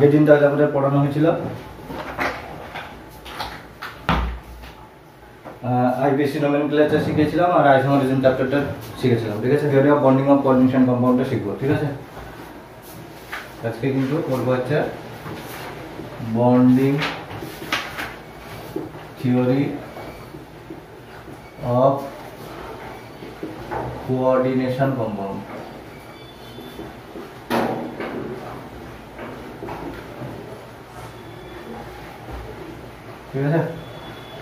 আগের দিন তাহলে আমাদের পড়ানো হয়েছিল আইপিএসসি নোমেনক্লেচার শিখেছিলাম আর আইসোমারিজম চ্যাপ্টারটা শিখেছিলাম, ঠিক আছে। Theory of bonding of coordination কম্পাউন্ডটা শিখবো, ঠিক আছে। আজকে কিন্তু করবো হচ্ছে bonding theory of coordination compound. ঠিক আছে।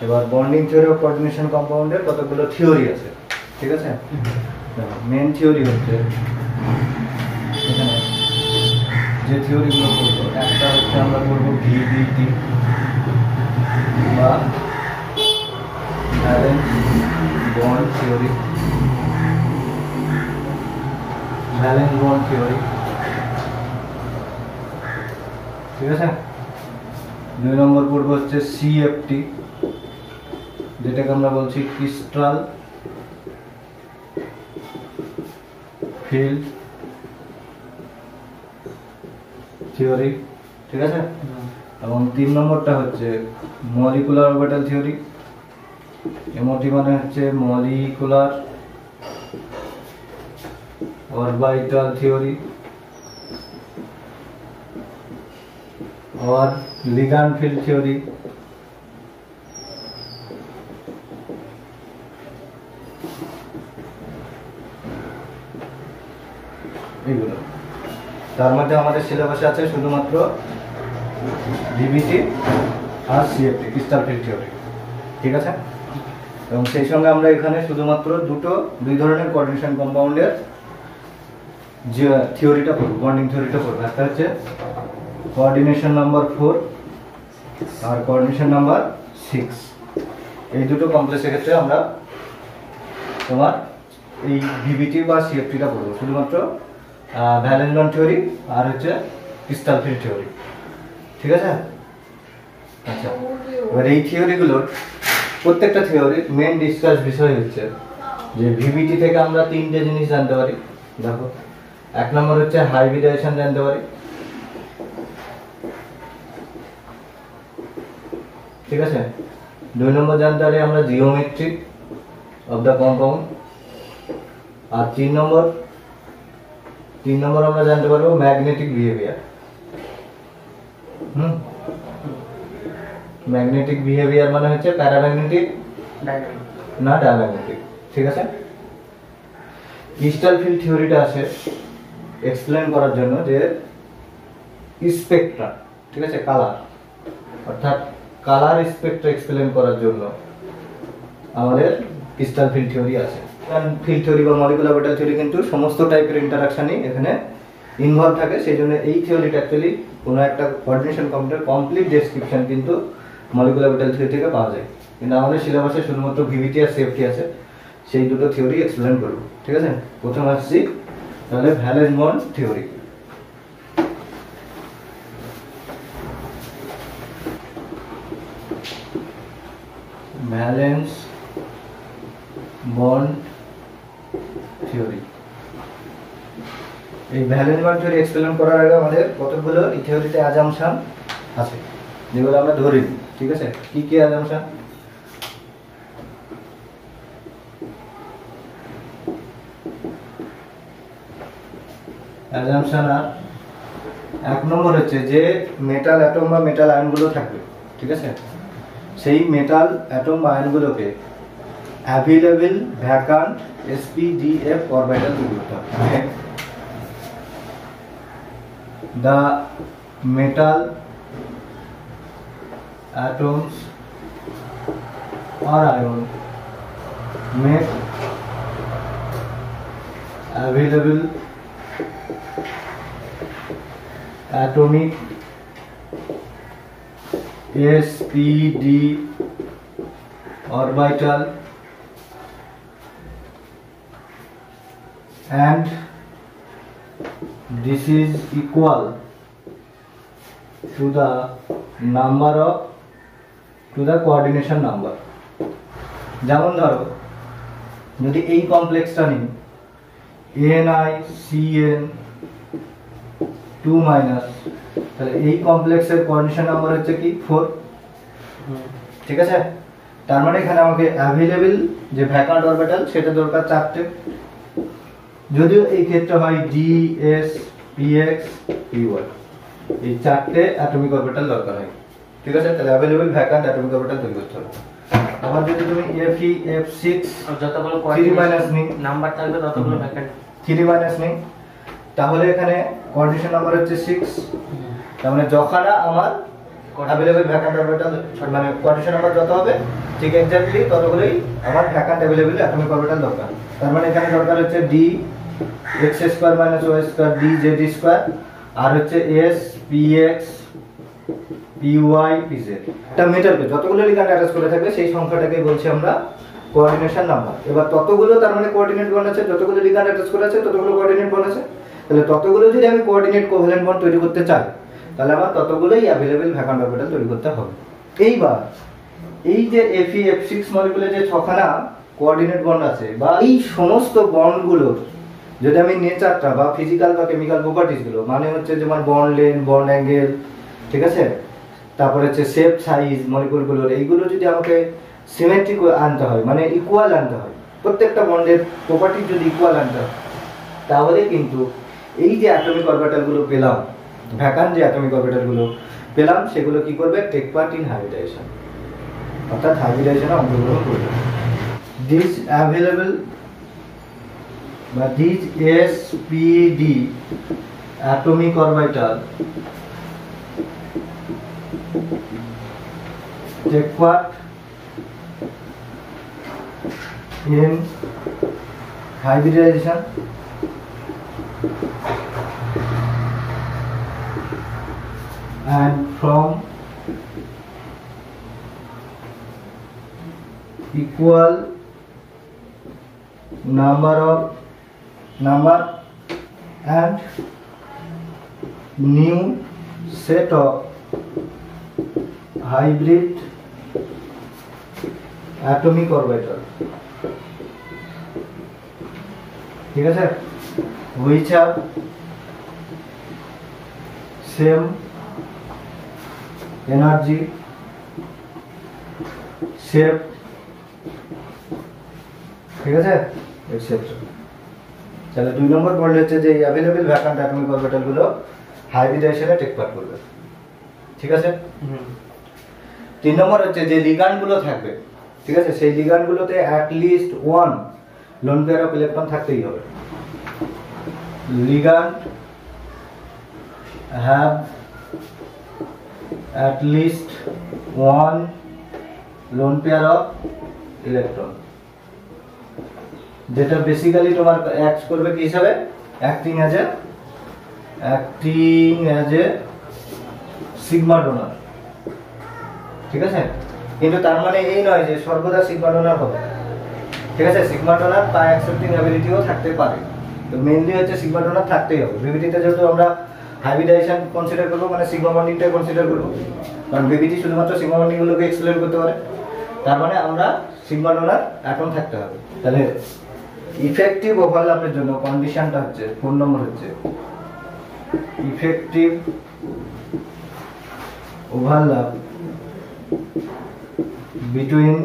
এবার বন্ডিং থিওরি অফ কোঅর্ডিনেশন কম্পাউন্ডের কতগুলো থিওরি আছে, ঠিক আছে। মেন থিওরি হচ্ছে এখানে যে থিওরিগুলো করবো, একটা হচ্ছে আমরা করবো ভিবিটি বা valence bond theory, valence bond theory, ঠিক আছে। 2 নম্বর পড়বো হচ্ছে সিএফটি, যেটাকে আমরা বলছি ক্রিস্টাল ফিল্ড থিওরি, ঠিক আছে। এবং 3 নম্বরটা হচ্ছে মলিকুলার অরবিটাল থিওরি। এমওটি মানে হচ্ছে মলিকুলার অরবিটাল থিওরি और लिगैंड फील्ड थ्योरी, এগুলো তার মধ্যে আমাদের সিলেবাসে আছে শুধুমাত্র ভিবিটি আর সিএফটি ক্রিস্টাল ফিল্ড থিওরি, ঠিক আছে। এবং সেই সঙ্গে আমরা এখানে শুধুমাত্র দুই ধরনের কোঅর্ডিনেশন কম্পাউন্ডের যে থিওরিটা পড়ব, বন্ডিং থিওরিটা পড়ব। একটা হচ্ছে কোঅর্ডিনেশন নাম্বার 4 আর কোঅর্ডিনেশন নাম্বার 6। এই দুটো কমপ্লেক্সের ক্ষেত্রে আমরা তোমার এই ভিবিটি বা সিএফটিটা পড়বো, শুধুমাত্র ভ্যালেন্স বন্ড থিওরি আর হচ্ছে ক্রিস্টাল ফিল্ড থিওরি, ঠিক আছে। আচ্ছা, এবার এই থিওরিগুলোর প্রত্যেকটা থিওরির মেন ডিসকাস বিষয় হচ্ছে যে ভিবিটি থেকে আমরা 3টে জিনিস জানতে পারি। দেখো, 1 নম্বর হচ্ছে হাইব্রিডাইজেশন জানতে পারি, ঠিক আছে। 2 নম্বর জানতে পারি আমরা জিওমেট্রি অফ দ্য কম্পাউন্ড। আর 3 নম্বর আমরা জানতে পারবো ম্যাগনেটিক বিহেভিয়ার। ম্যাগনেটিক বিহেভিয়ার মানে হচ্ছে প্যারাম্যাগনেটিক না ডায়াম্যাগনেটিক, ঠিক আছে। ক্রিস্টাল ফিল্ড থিওরিটা আছে এক্সপ্লেন করার জন্য যে স্পেকট্রা, ঠিক আছে, কালার, অর্থাৎ কালার স্পেকট্রা এক্সপ্লেন করার জন্য আমাদের ক্রিস্টাল ফিল্ড থিওরি আছে। ফিল্ড থিওরি বা মলিকুলার অরবিটাল থিওরি কিন্তু সমস্ত টাইপের ইন্টারঅ্যাকশনই এখানে ইনভলভ থাকে। সেই জন্য এই থিওরিটা অ্যাকচুয়ালি কোনো একটা কোঅর্ডিনেশন কম্পাউন্ডের কমপ্লিট ডেসক্রিপশন কিন্তু মলিকুলার অরবিটাল থিওরি থেকে পাওয়া যায়। কিন্তু আমাদের সিলেবাসে শুধুমাত্র ভিবিটি আর সিএফটি আছে, সেই দুটো থিওরি এক্সপ্লেন করব, ঠিক আছে। প্রথম আসছি তাহলে valence bond theory. Valence bond theory, এই ভ্যালেন্স বন্ড থিওরি এক্সপ্লেন করার আগে আমাদের কতগুলো এই থিওরিতে অ্যাজাম্পশন আছে যেগুলো আমরা ধরে নিই, ঠিক আছে। কি কি অ্যাজাম্পশন? অ্যাজাম্পশন আর 1 নম্বর হচ্ছে যে মেটাল অ্যাটম বা মেটাল আয়নগুলো থাকবে, ঠিক আছে, সেই মেটাল অ্যাটম বা আয়নগুলোকে অ্যাভেলেবল ভ্যাকান্ট sp-d-f অরবিটাল তৈরি করতে হবে। The metal atoms or ion make available atomic sp-d orbital and this is equal to the number of to the coordination number। যেমন ধরো যদি এই কমপ্লেক্সটা নিই NiCN2- তাহলে এই কমপ্লেক্সের কোঅর্ডিনেশন নাম্বার হচ্ছে কি 4। ঠিক আছে, তার মানে এখানে আমাকে অ্যাভেলেবল যে ভ্যাকান্ট অরবিটাল সেটা দরকার 4টে, যদিও এই ক্ষেত্রে হয় d s P x P y, এই 4টে অ্যাটমিক অরবিটাল দরকার হয়। ঠিক আছে, তাহলে অ্যাভেলেবল ভ্যাকান্ট অ্যাটমিক অরবিটাল তৈরি করতে হবে। আবার যদি তুমি Fe F6 যতগুলো 3 মাইনাস নি নাম্বার থাকবে ততগুলো ভ্যাকান্ট 3 মাইনাস নি, তাহলে এখানে কোঅর্ডিনেশন নাম্বার হচ্ছে 6। তার মানে যখানা আমার অ্যাভেলেবল ভ্যাকান্ট অরবিটাল মানে কোঅর্ডিনেশন নাম্বার যত হবে ঠিক এক্স্যাক্টলি ততগুলোই আমার ভ্যাকান্ট অ্যাভেলেবল অ্যাটমিক অরবিটাল দরকার। তার মানে এখানে দরকার হচ্ছে D X square minus Y square D Z square, আর হচ্ছে S P x P Y P Z. এটা মেটালকে যতগুলো লিগ্যান্ড অ্যাটাচ করে থাকবে সেই সংখ্যাটাকে বলছি আমরা কোঅর্ডিনেশন নাম্বার। এবার ততগুলো তার মানে কোঅর্ডিনেট বন্ড আছে, যতগুলো লিগ্যান্ড অ্যাটাচ করে আছে ততগুলো কোঅর্ডিনেট বন্ড আছে। তাহলে ততগুলো যদি আমি কোঅর্ডিনেট কোভ্যালেন্ট বন্ড তৈরি করতে চাই তাহলে আমার ততগুলোই অ্যাভেলেবল ভ্যাকান্ট অরবিটাল তৈরি করতে হবে। এইবার এই যে Fe F6 মলিকুলে যে ছখানা কোঅর্ডিনেট বন্ড আছে বা এই সমস্ত বন্ডগুলোর যদি আমি নেচারটা বা ফিজিক্যাল বা কেমিক্যাল প্রপার্টিজ গুলো মানে হচ্ছে যেমন বন্ড লেন্থ বন্ড অ্যাঙ্গেল, ঠিক আছে, তারপরে হচ্ছে শেপ সাইজ মলিকুলগুলোর, এইগুলো যদি আমাকে সিমেট্রিক আনতে হয় মানে ইকুয়াল আনতে হয়, প্রত্যেকটা বন্ডের প্রপার্টি যদি ইকুয়াল আনতে হয় তাহলে কিন্তু এই যে অ্যাটমিক অরবিটালগুলো পেলাম, ভ্যাকান্ট যে অ্যাটমিক অরবিটালগুলো পেলাম সেগুলো কি করবে, টেক পার্ট ইন হাইব্রিডাইজেশন, অর্থাৎ হাইব্রিডাইজেশনে অংশগ্রহণ করবে। দিস অ্যাভেলেবল বা this spd atomic orbital take part in hybridization and from equal number and new set of hybrid atomic orbital, ঠিক আছে, which have same energy, shape, ঠিক আছে, etc. তাহলে 2 নম্বর পড়লে হচ্ছে যে অ্যাভেলেবল ভ্যাকান্ট অ্যাটমিক অরবিটাল গুলো হাইব্রিডাইজেশনে টেক পার্ট করবে। ঠিক আছে, 3 নম্বর হচ্ছে যে লিগ্যান্ড গুলো থাকবে, ঠিক আছে, সেই লিগ্যান্ড গুলোতে at least 1 lone pair of electron থাকতেই হবে। Ligand have at least 1 lone pair of electron, যেটা বেসিক্যালি তোমার অ্যাক্ট করবে কি হিসাবে, acting as a sigma donor. ঠিক আছে, কিন্তু তার মানে এই নয় যে সর্বদা সিগমা ডোনার হবে। ঠিক আছে, সিগমা ডোনার তা অ্যাকসেপ্টিং অ্যাবিলিটিও থাকতে পারে, তো মেইনলি হচ্ছে সিগমা ডোনার থাকতেই হবে। বিবিটিতে যেহেতু আমরা হাইব্রিডাইজেশন কনসিডার করবো মানে সিগমা বন্ডিংটা কনসিডার করবো, কারণ বিবিটি শুধুমাত্র সিগমা বন্ডিংগুলোকে এক্সপ্লেন করতে পারে, তার মানে আমরা সিগমা ডোনার অ্যাটম থাকতে হবে। তাহলে ইফেক্টিভ ওভারল্যাপের জন্য কন্ডিশনটা হচ্ছে 4 নম্বর হচ্ছে effective overlap between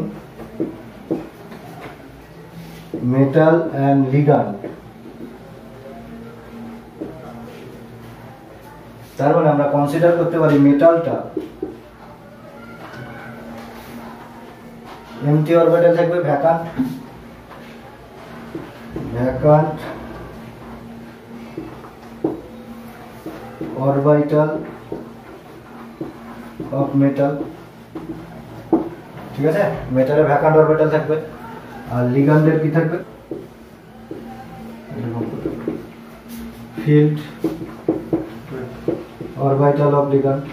metal and ligand। তার মানে আমরা কনসিডার করতে পারি মেটালটা এমটি অরবিটাল থাকবে, ভ্যাকান্ট অরবিটাল অফ মেটাল। ঠিক আছে, মেটালে ভ্যাকান্ট অরবিটাল থাকবে, আর লিগ্যান্ডের কি থাকবে, ফিল্ড অরবিটাল অফ লিগ্যান্ড।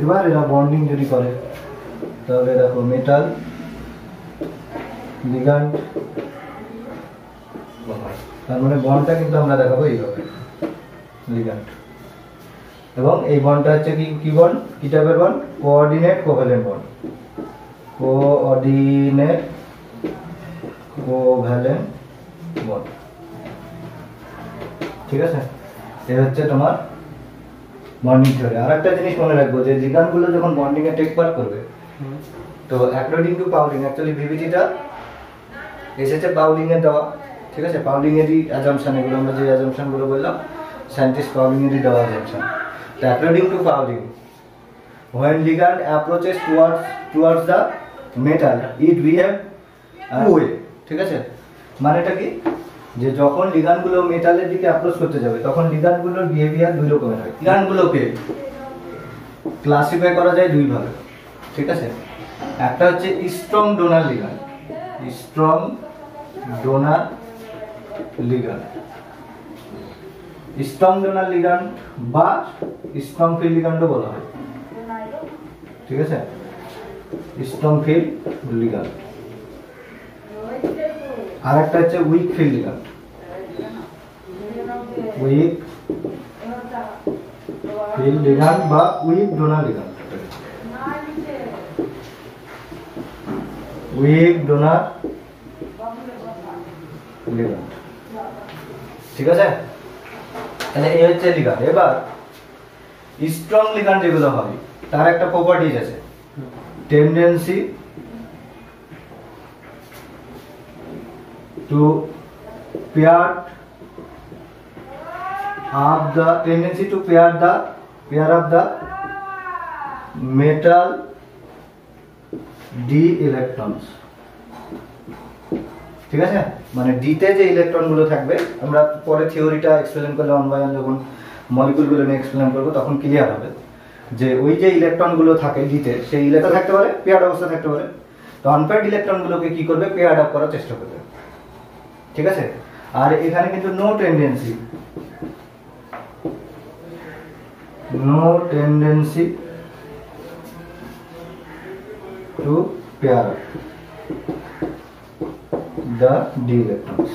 এবার এরা বন্ডিং যদি করে তাহলে দেখো মেটাল লিগ্যান্ড, তার মানে বন্ডটা কিন্তু আমরা দেখাবো এইভাবে লিগ্যান্ড, এবং এই বন্ডটা হচ্ছে কি বন্ড, কি টাইপের bond, coordinate covalent bond, coordinate covalent bond. ঠিক আছে, এই হচ্ছে তোমার বন্ডিং থিওরি। আর একটা জিনিস মনে রাখবো যে লিগ্যান্ডগুলো যখন বন্ডিং এ টেক পার্ট করবে, তো অ্যাকর্ডিং টু পাউলিং, অ্যাকচুয়ালি ভিভিটিটা এসেছে পাউলিং এর দেওয়া, ঠিক আছে, পাউলিং এরই অ্যাজাম্পশন, এগুলো আমরা যে অ্যাজাম্পশনগুলো বললাম সায়েন্টিস্ট পাউলিং এরই দেওয়া অ্যাজাম্পশন। তো according to Pauling, when ligand approaches towards the metal it behave way, ঠিক আছে, মানেটা কি, যে যখন লিগ্যান্ডগুলো মেটালের দিকে অ্যাপ্রোচ করতে যাবে তখন লিগ্যান্ডগুলোর বিহেভিয়ার দুই রকমের হয়। লিগ্যান্ডগুলোকে ক্লাসিফাই করা যায় দুই ভাবে, ঠিক আছে, একটা হচ্ছে strong donor ligand, strong donor ligand, strong donor ligand বা স্ট্রং ফিল্ড লিগ্যান্ডও বলা হয়, ঠিক আছে, স্ট্রং ফিল্ড লিগ্যান্ড। আর একটা হচ্ছে weak field ligand, weak field ligand বা weak donor ligand, weak donor ligand, ঠিক আছে। তাহলে এই হচ্ছে লিগ্যান্ড। এবার স্ট্রং লিগ্যান্ড যেগুলো হয় তার একটা প্রপার্টিজ আছে, tendency to pair up the metal D electrons, ঠিক আছে, মানে ডিতে যে ইলেকট্রনগুলো থাকবে, আমরা পরে থিওরিটা এক্সপ্লেন করলে ওয়ান বাই ওয়ান যখন মলিকুলগুলো নিয়ে এক্সপ্লেন করবো তখন ক্লিয়ার হবে যে ওই যে ইলেকট্রনগুলো থাকে ডিতে, সেই ইলেকট্রন থাকতে পারে, পেয়ার্ড অবস্থা থাকতে পারে। তো আনপেয়ার্ড ইলেকট্রনগুলোকে কি করবে, পেয়ার্ড আপ করার চেষ্টা করবে, ঠিক আছে। আর এখানে কিন্তু no tendency to pair up the d electrons.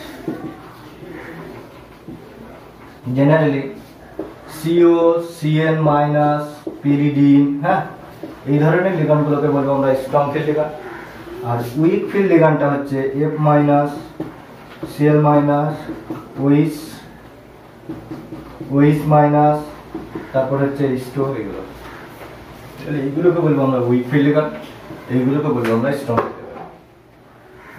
Generally CO, Cn minus, pyridine, হ্যাঁ, এই ধরনের লিগ্যান্ডগুলোকে বলবো আমরা স্ট্রং ফিল্ড লিগ্যান্ড। আর উইক ফিল্ড লিগ্যান্ডটা হচ্ছে F minus, Cl minus, OH minus, তারপর হচ্ছে স্টো, এগুলো, এইগুলোকে বলবো আমরা উইক ফিল্ড লিগ্যান্ড, এইগুলোকে বলবো আমরা স্ট্রং।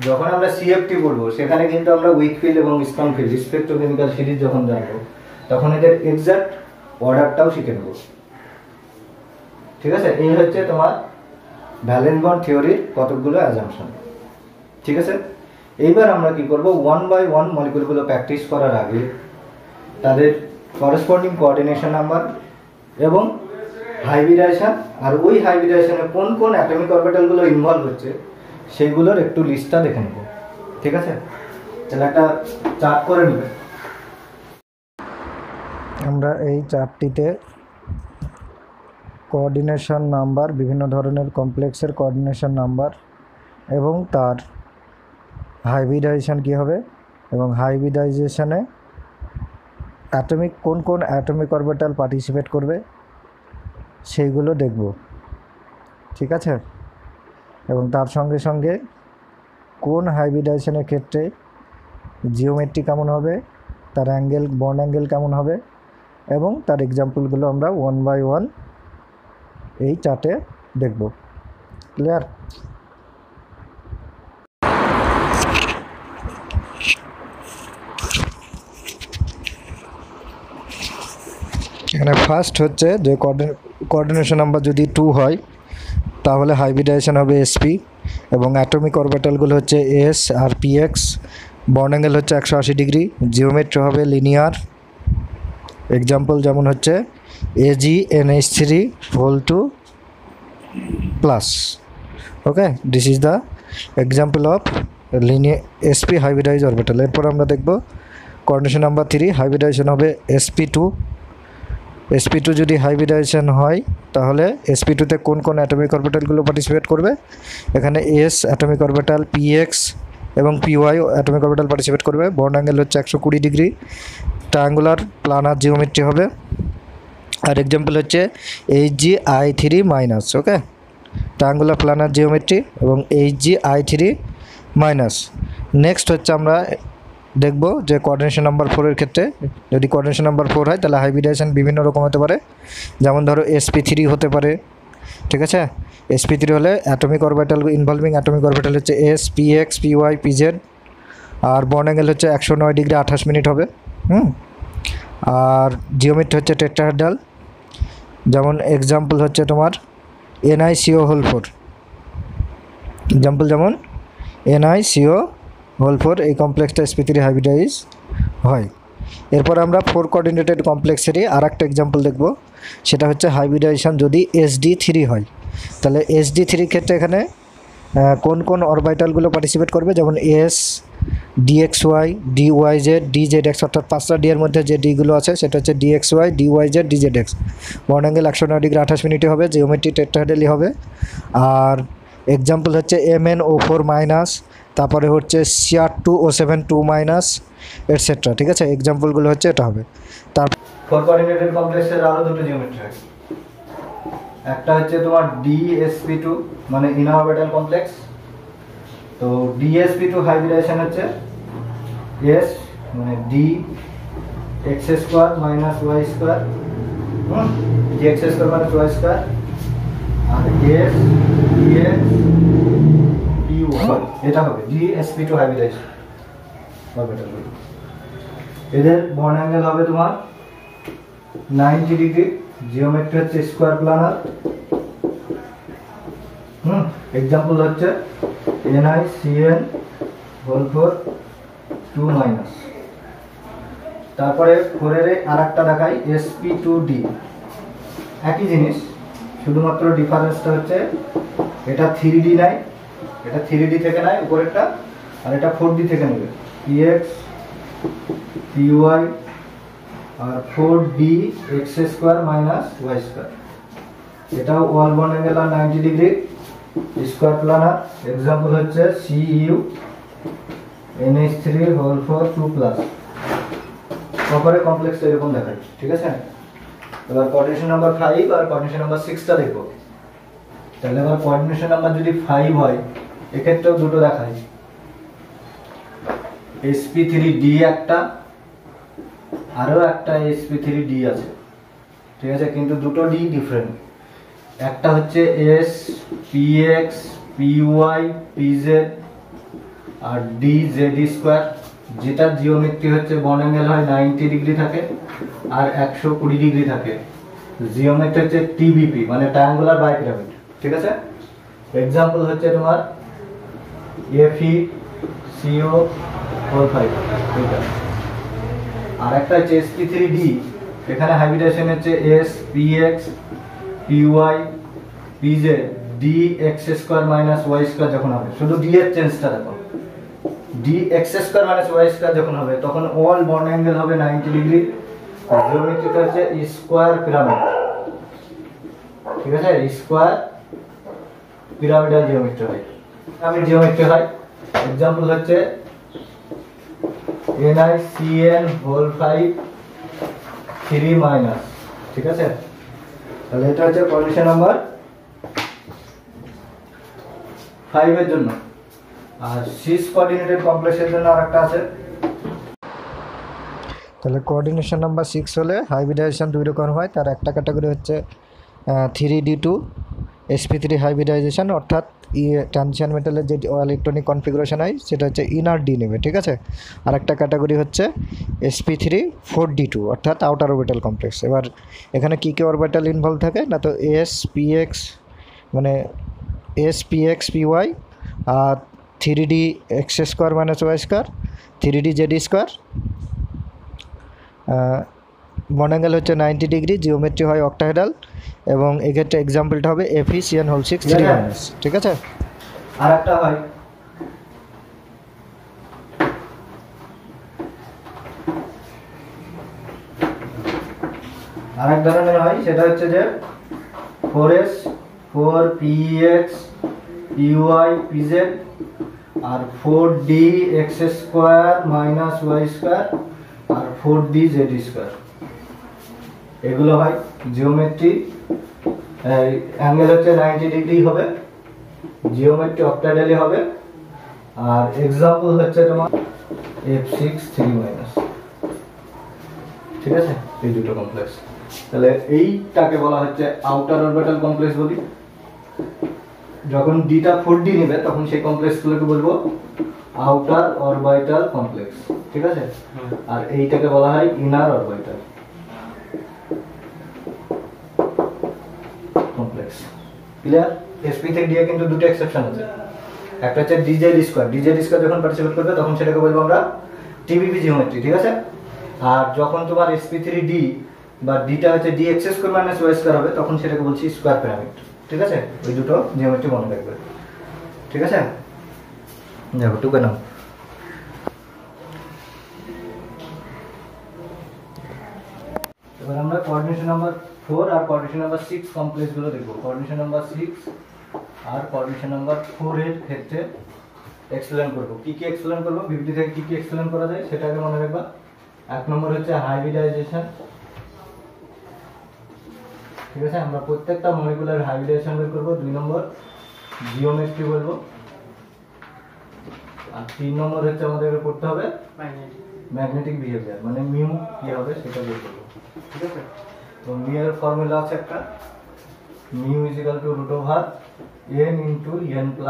যখন আমরা সিএফটি পড়বো সেখানে কিন্তু আমরা উইক ফিল্ড এবং স্ট্রং ফিল্ড স্পেকট্রোকেমিক্যাল সিরিজ যখন জানবো তখন এদের এক্সাক্ট অর্ডারটাও শিখে নেব, ঠিক আছে। এই হচ্ছে তোমার ভ্যালেন্স বন্ড থিওরির কতগুলো অ্যাজাম্পশন, ঠিক আছে। এইবার আমরা কি করব, ওয়ান বাই ওয়ান মলিকুলগুলো প্র্যাকটিস করার আগে তাদের করেসপন্ডিং কোঅর্ডিনেশন নাম্বার এবং হাইব্রিডাইজেশন, আর ওই হাইব্রিডাইজেশনে কোন কোন অ্যাটমিক অরবিটালগুলো ইনভলভ হচ্ছে সেইগুলোর একটু লিস্টটা দেখে নেব, ঠিক আছে। তাহলে একটা চার্ট করে নেবে। আমরা এই চার্টটিতে কোঅর্ডিনেশন নাম্বার, বিভিন্ন ধরনের কমপ্লেক্সের কোঅর্ডিনেশন নাম্বার এবং তার হাইব্রিডাইজেশন কী হবে এবং হাইব্রিডাইজেশনে কোন কোন অ্যাটমিক অরবিটাল পার্টিসিপেট করবে সেইগুলো দেখব, ঠিক আছে। এবং তার সঙ্গে সঙ্গে কোন হাইব্রিডাইজেশনের ক্ষেত্রে জিওমেট্রি কেমন হবে, তার অ্যাঙ্গেল, বন্ড অ্যাঙ্গেল কেমন হবে, এবং তার এক্সাম্পলগুলো আমরা ওয়ান বাই ওয়ান এই চার্টে দেখব। ক্লিয়ার? এখানে ফার্স্ট হচ্ছে যে কোঅর্ডিনেশন নাম্বার যদি 2 হয় তাহলে হাইব্রিডাইজেশন হবে এসপি এবং অ্যাটমিক অরবিটালগুলো হচ্ছে এস আর পিএক্স, বন্ড অ্যাঙ্গেল হচ্ছে 180 ডিগ্রি, জিওমেট্রি হবে লিনিয়ার। এক্সাম্পল যেমন হচ্ছে AgNH3 plus. Okay, this is the example of linear SP hybridise orbital. এরপর আমরা দেখব কোঅর্ডিনেশন নাম্বার 3, হাইব্রিডাইজেশন হবে sp2 যদি হাইব্রিডাইজেশন হয় তাহলে sp2তে কোন কোন অ্যাটমিক অরবিটালগুলো পার্টিসিপেট করবে, এখানে s অ্যাটমিক অরবিটাল, px এবং py অ্যাটমিক অরবিটাল পার্টিসিপেট করবে। বন্ড অ্যাঙ্গেল হচ্ছে 120 ডিগ্রি, ট্রায়াঙ্গুলার প্লানার জিওমেট্রি হবে। আর এক্সাম্পল হচ্ছে HgI3 মাইনাস। ওকে, ট্রায়াঙ্গুলার প্লানার জিওমেট্রি এবং HgI3 মাইনাস। নেক্সট হচ্ছে আমরা দেখব যে কোঅর্ডিনেশন নাম্বার 4 এর ক্ষেত্রে যদি কোঅর্ডিনেশন নাম্বার 4 হয় তাহলে হাইব্রিডাইজেশন বিভিন্ন রকম হতে পারে, যেমন ধরো sp3 হতে পারে, ঠিক আছে। sp3 হলে atomic orbital involving atomic orbital হচ্ছে s px py pz, আর বন্ড অ্যাঙ্গেল হচ্ছে 109 ডিগ্রি 28 মিনিট হবে। আর জিওমেট্রি হচ্ছে টেট্রাহেড্রাল, যেমন এক্সাম্পল হচ্ছে তোমার NiCO4, এক্সাম্পল যেমন NiCO4, এই কমপ্লেক্সটা sp3 হাইব্রিডাইজ হয়। এরপর আমরা 4 কোঅর্ডিনেটেড কমপ্লেক্সেরই আর একটা এক্সাম্পল দেখব, সেটা হচ্ছে হাইব্রিডাইজেশন যদি sd3 হয়। তাহলে sd3 ক্ষেত্রে এখানে কোন কোন অরবিটালগুলো পার্টিসিপেট করবে, যেমন s dxy dyz dzx, অর্থাৎ 5টা ডি এর মধ্যে যে ডিগুলো আছে সেটা হচ্ছে dxy dyz dzx। Bond angle 109 degree 28 মিনিটে হবে, জিওমেট্রি টেট্রাহেড্রালি হবে। আর এক্সাম্পল হচ্ছে MnO4 মাইনাস, তারপরে হচ্ছে Cr2O7 2 মাইনাস এটসেট্রা, ঠিক আছে। এক্সাম্পলগুলো হচ্ছে এটা হবে। তারপর 4 কোঅর্ডিনেটেড কমপ্লেক্সের আরো দুটো জিওমেট্রি আছে। একটা হচ্ছে তোমার DSP2 মানে ইনার অরবিটাল কমপ্লেক্স। তো DSP2 হাইব্রিডাইজেশন হচ্ছে s মানে d x square minus y square, dx square minus y square, আর s dx dy, এটা হবে DSP2 হাইব্রিডাইজেশন অরবিটাল। এদের বন্ড অ্যাঙ্গেল হবে তোমার 90 ডিগ্রি, জিওমেট্রি হচ্ছে স্কয়ার প্ল্যানার। এক্সাম্পল হচ্ছে NiCN4 2 মাইনাস। তারপরে 4 এর আরেকটা দেখাই sp2d, একই জিনিস, শুধুমাত্র ডিফারেন্সটা হচ্ছে এটা 3d নাই, এটা 3d থেকে নাই উপরেরটা, আর এটা 4d থেকে নেবে, px py আর 4d x square minus y square. এটাও ওয়াল বন্ড অ্যাঙ্গেল আর 90 ডিগ্রি, স্কয়ার প্ল্যানার। এক্সাম্পল হচ্ছে Cu NH3 2 প্লাস। তারপরে কমপ্লেক্সটা এরকম দেখায়, ঠিক আছে। এবার কোঅর্ডিনেশন নাম্বার 5 আর কোঅর্ডিনেশন নাম্বার 6টা দেখো। তাহলে এবার কোঅর্ডিনেশন নাম্বার যদি 5 হয়, এক্ষেত্রেও দুটো দেখায়, sp3d একটা, আরও একটা sp3d আছে, ঠিক আছে, কিন্তু দুটো d ডিফারেন্ট। একটা হচ্ছে s px py pz আর dzd স্কয়ার, যেটা জিওমেট্রি হচ্ছে বন্ড অ্যাঙ্গেল হয় 90 ডিগ্রি থাকে আর 120 ডিগ্রি থাকে। জিওমেট্রি হচ্ছে TBP মানে ট্রায়াঙ্গুলার বাইপিরামিড, ঠিক আছে। এক্সাম্পল হচ্ছে তোমার FeCO45, এটা। আর একটা হচ্ছে sp3d, এখানে হাইব্রিডাইজেশন হচ্ছে s px py pz dx square minus y square যখন হবে, শুধু d এর চেঞ্জটা দেখো, dx square minus y square যখন হবে তখন অল বন্ড অ্যাঙ্গেল হবে 90 ডিগ্রি, জিওমেট্রিটা হচ্ছে স্কয়ার পিরামিড, ঠিক আছে, স্কয়ার পিরামিডাল জিওমেট্রি হয়, পিরামিড জিওমেট্রি হয়। এক্সাম্পল হচ্ছে NiCN5 3 মাইনাস, ঠিক আছে। তাহলে এটা হচ্ছে কোঅর্ডিনেশন নাম্বার 5 এর জন্য। আর 6 কোঅর্ডিনেটেড কমপ্লেক্সের জন্য আরেকটা আছে। তাহলে কোঅর্ডিনেশন নাম্বার 6 হলে হাইব্রিডাইজেশন দুই রকম হয়। তার একটা ক্যাটাগরি হচ্ছে 3d2 sp3 হাইব্রিডাইজেশন, অর্থাৎ ট্রানজিশন মেটালের যে ইলেকট্রনিক কনফিগারেশন হয় সেটা হচ্ছে ইনার ডি নেবে, ঠিক আছে। আর একটা ক্যাটাগরি হচ্ছে sp3 4d2 অর্থাৎ আউটার অরবিটাল কমপ্লেক্স। এবার এখানে কী কী অরবিটাল ইনভলভ থাকে না, তো s px মানে s px py আর 3d x square minus y square 3d z square. Bond angle হচ্ছে 90 ডিগ্রি, জিওমেট্রি হয় অক্টাহেড্রাল, এবং এক্ষেত্রে এক্সাম্পলটা হবে FeCN6 3 মাইনাস, ঠিক আছে। আর একটা হয় আরেক ধরনের হয়, সেটা হচ্ছে যে 4s 4px py pz আর 4d x square minus y square আর 4d z স্কয়ার। এগুলো হয় জিওমেট্রি, অ্যাঙ্গেল হচ্ছে 90 ডিগ্রি হবে, জিওমেট্রি অক্টাহেড্রালি হবে। আর এক্সাম্পল হচ্ছে তোমার F6 3 মাইনাস, ঠিক আছে, এই দুটো কমপ্লেক্স। তাহলে এইটাকে বলা হচ্ছে আউটার অরবিটাল কমপ্লেক্স বলি। যখন ডিটা 4D নেবে তখন সেই কমপ্লেক্সগুলোকে বলবো আউটার অরবিটাল কমপ্লেক্স, ঠিক আছে। আর এইটাকে বলা হয় inner orbital complex. Clear? sp3 দিয়ে কিন্তু দুটো এক্সেপশন আছে। একটা হচ্ছে dz স্কয়ার, যখন পার্টিসিপেট করবে তখন সেটাকে বলবো আমরা টিবিপি জিওমেট্রি, ঠিক আছে। আর যখন তোমার sp3d বা ডিটা হচ্ছে dx square minus y square হবে তখন সেটাকে বলছি স্কয়ার পিরামিড, ঠিক আছে। ওই দুটো জিওমেট্রি মনে রাখবে, ঠিক আছে। দেখো টুকে নাও। এবার আমরা কোঅর্ডিনেশন নাম্বার 4 আর কোঅর্ডিনেশন নাম্বার 6 কমপ্লেক্স গুলো দেখব। কোঅর্ডিনেশন নাম্বার 6 আর কোঅর্ডিনেশন নাম্বার 4 এর ক্ষেত্রে এক্সপ্লেন করব। কি কি এক্সপ্লেন করব, বিবৃতি থেকে কি কি এক্সপ্লেন করা যায় সেটা আগে মনে রাখবা। এক নম্বর হচ্ছে হাইব্রিডাইজেশন, ঠিক আছে, আমরা প্রত্যেকটা মলিকুলার হাইব্রিডাইজেশন বের করব। 2 নম্বর জিওমেট্রি বলবো। আর 3 নম্বর হচ্ছে আমাদের পড়তে হবে ম্যাগনেটিক বিহেভিয়ার, মানে মিউ কি হবে সেটা বের করব, ঠিক আছে। তো মিউ এর ফর্মুলা আছে একটা, মিউ = √n × n +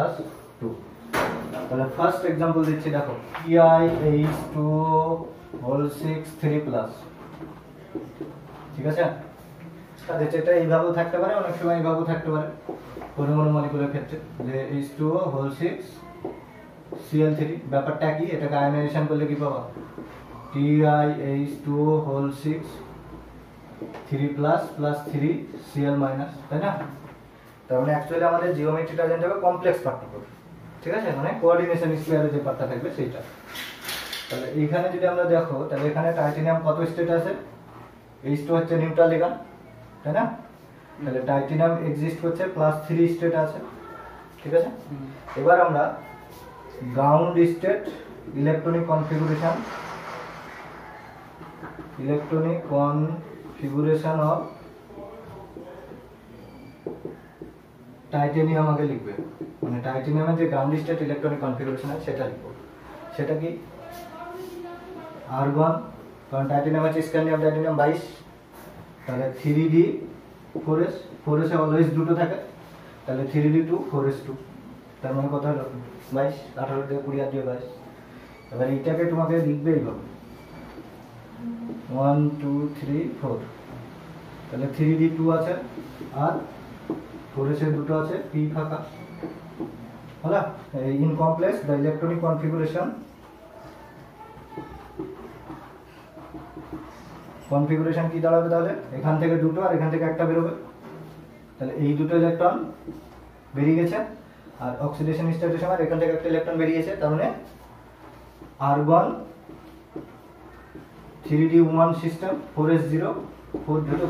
2। তাহলে ফার্স্ট एग्जांपल দিচ্ছি, দেখো PiH2O6 3+, ঠিক আছে। তাহলে এটা এইভাবেও থাকতে পারে, অনেক সময় এইভাবেও থাকতে পারে কোনো কোনো মলিকুলের ক্ষেত্রে, যে H2O6 Cl3। ব্যাপারটা কি, এটাকে আয়নাইজেশন করলে কি পাবা, TiH2O6 3+ + 3 Cl-, তাই না। তার মানে অ্যাকচুয়ালি আমাদের জিওমেট্রিটা জানতে হবে কমপ্লেক্স পার্টটুকু, ঠিক আছে, মানে কোঅর্ডিনেশন স্কয়ারে যে পার্টটা থাকবে সেইটা। তাহলে এইখানে যদি আমরা দেখো, তাহলে এখানে টাইটেনিয়াম কত স্টেট আছে, H2 হচ্ছে নিউট্রাল লিগ্যান্ড, তাই না। তাহলে টাইটেনিয়াম এক্সিস্ট করছে +3 স্টেট আছে, ঠিক আছে। এবার আমরা ground state electronic configuration of titanium আগে লিখবে, মানে টাইটেনিয়ামের যে গ্রাউন্ড স্টেট ইলেকট্রনিক কনফিগুরেশন আছে সেটা লিখবো। সেটা কি আর্গন, কারণ টাইটেনিয়াম আছে স্ক্যান্ডিয়াম টাইটেনিয়াম 22, তাহলে 3d4s, 4s এ অলওয়েজ দুটো থাকে, তাহলে 3d2 4s2, তার মানে কত হলো 22, 18 থেকে 20 আর 22। এবার এইটাকে তোমাকে লিখবে এইভাবে 1 2 3 4, তাহলে 3d2 আছে আর 4s এর দুটো আছে, p ফাঁকা, হলো। ইন কমপ্লেক্স দ্য ইলেকট্রনিক কনফিগুরেশন কি দাঁড়াবে, তাহলে এখান থেকে দুটো আর এখান থেকে একটা বেরোবে, তাহলে এই দুটো ইলেকট্রন বেরিয়ে গেছে, আর অক্সিডেশন স্টেটের সময় এখান থেকে একটা ইলেকট্রন বেরিয়েছে, তার মানে argon 3d1 system 4s0,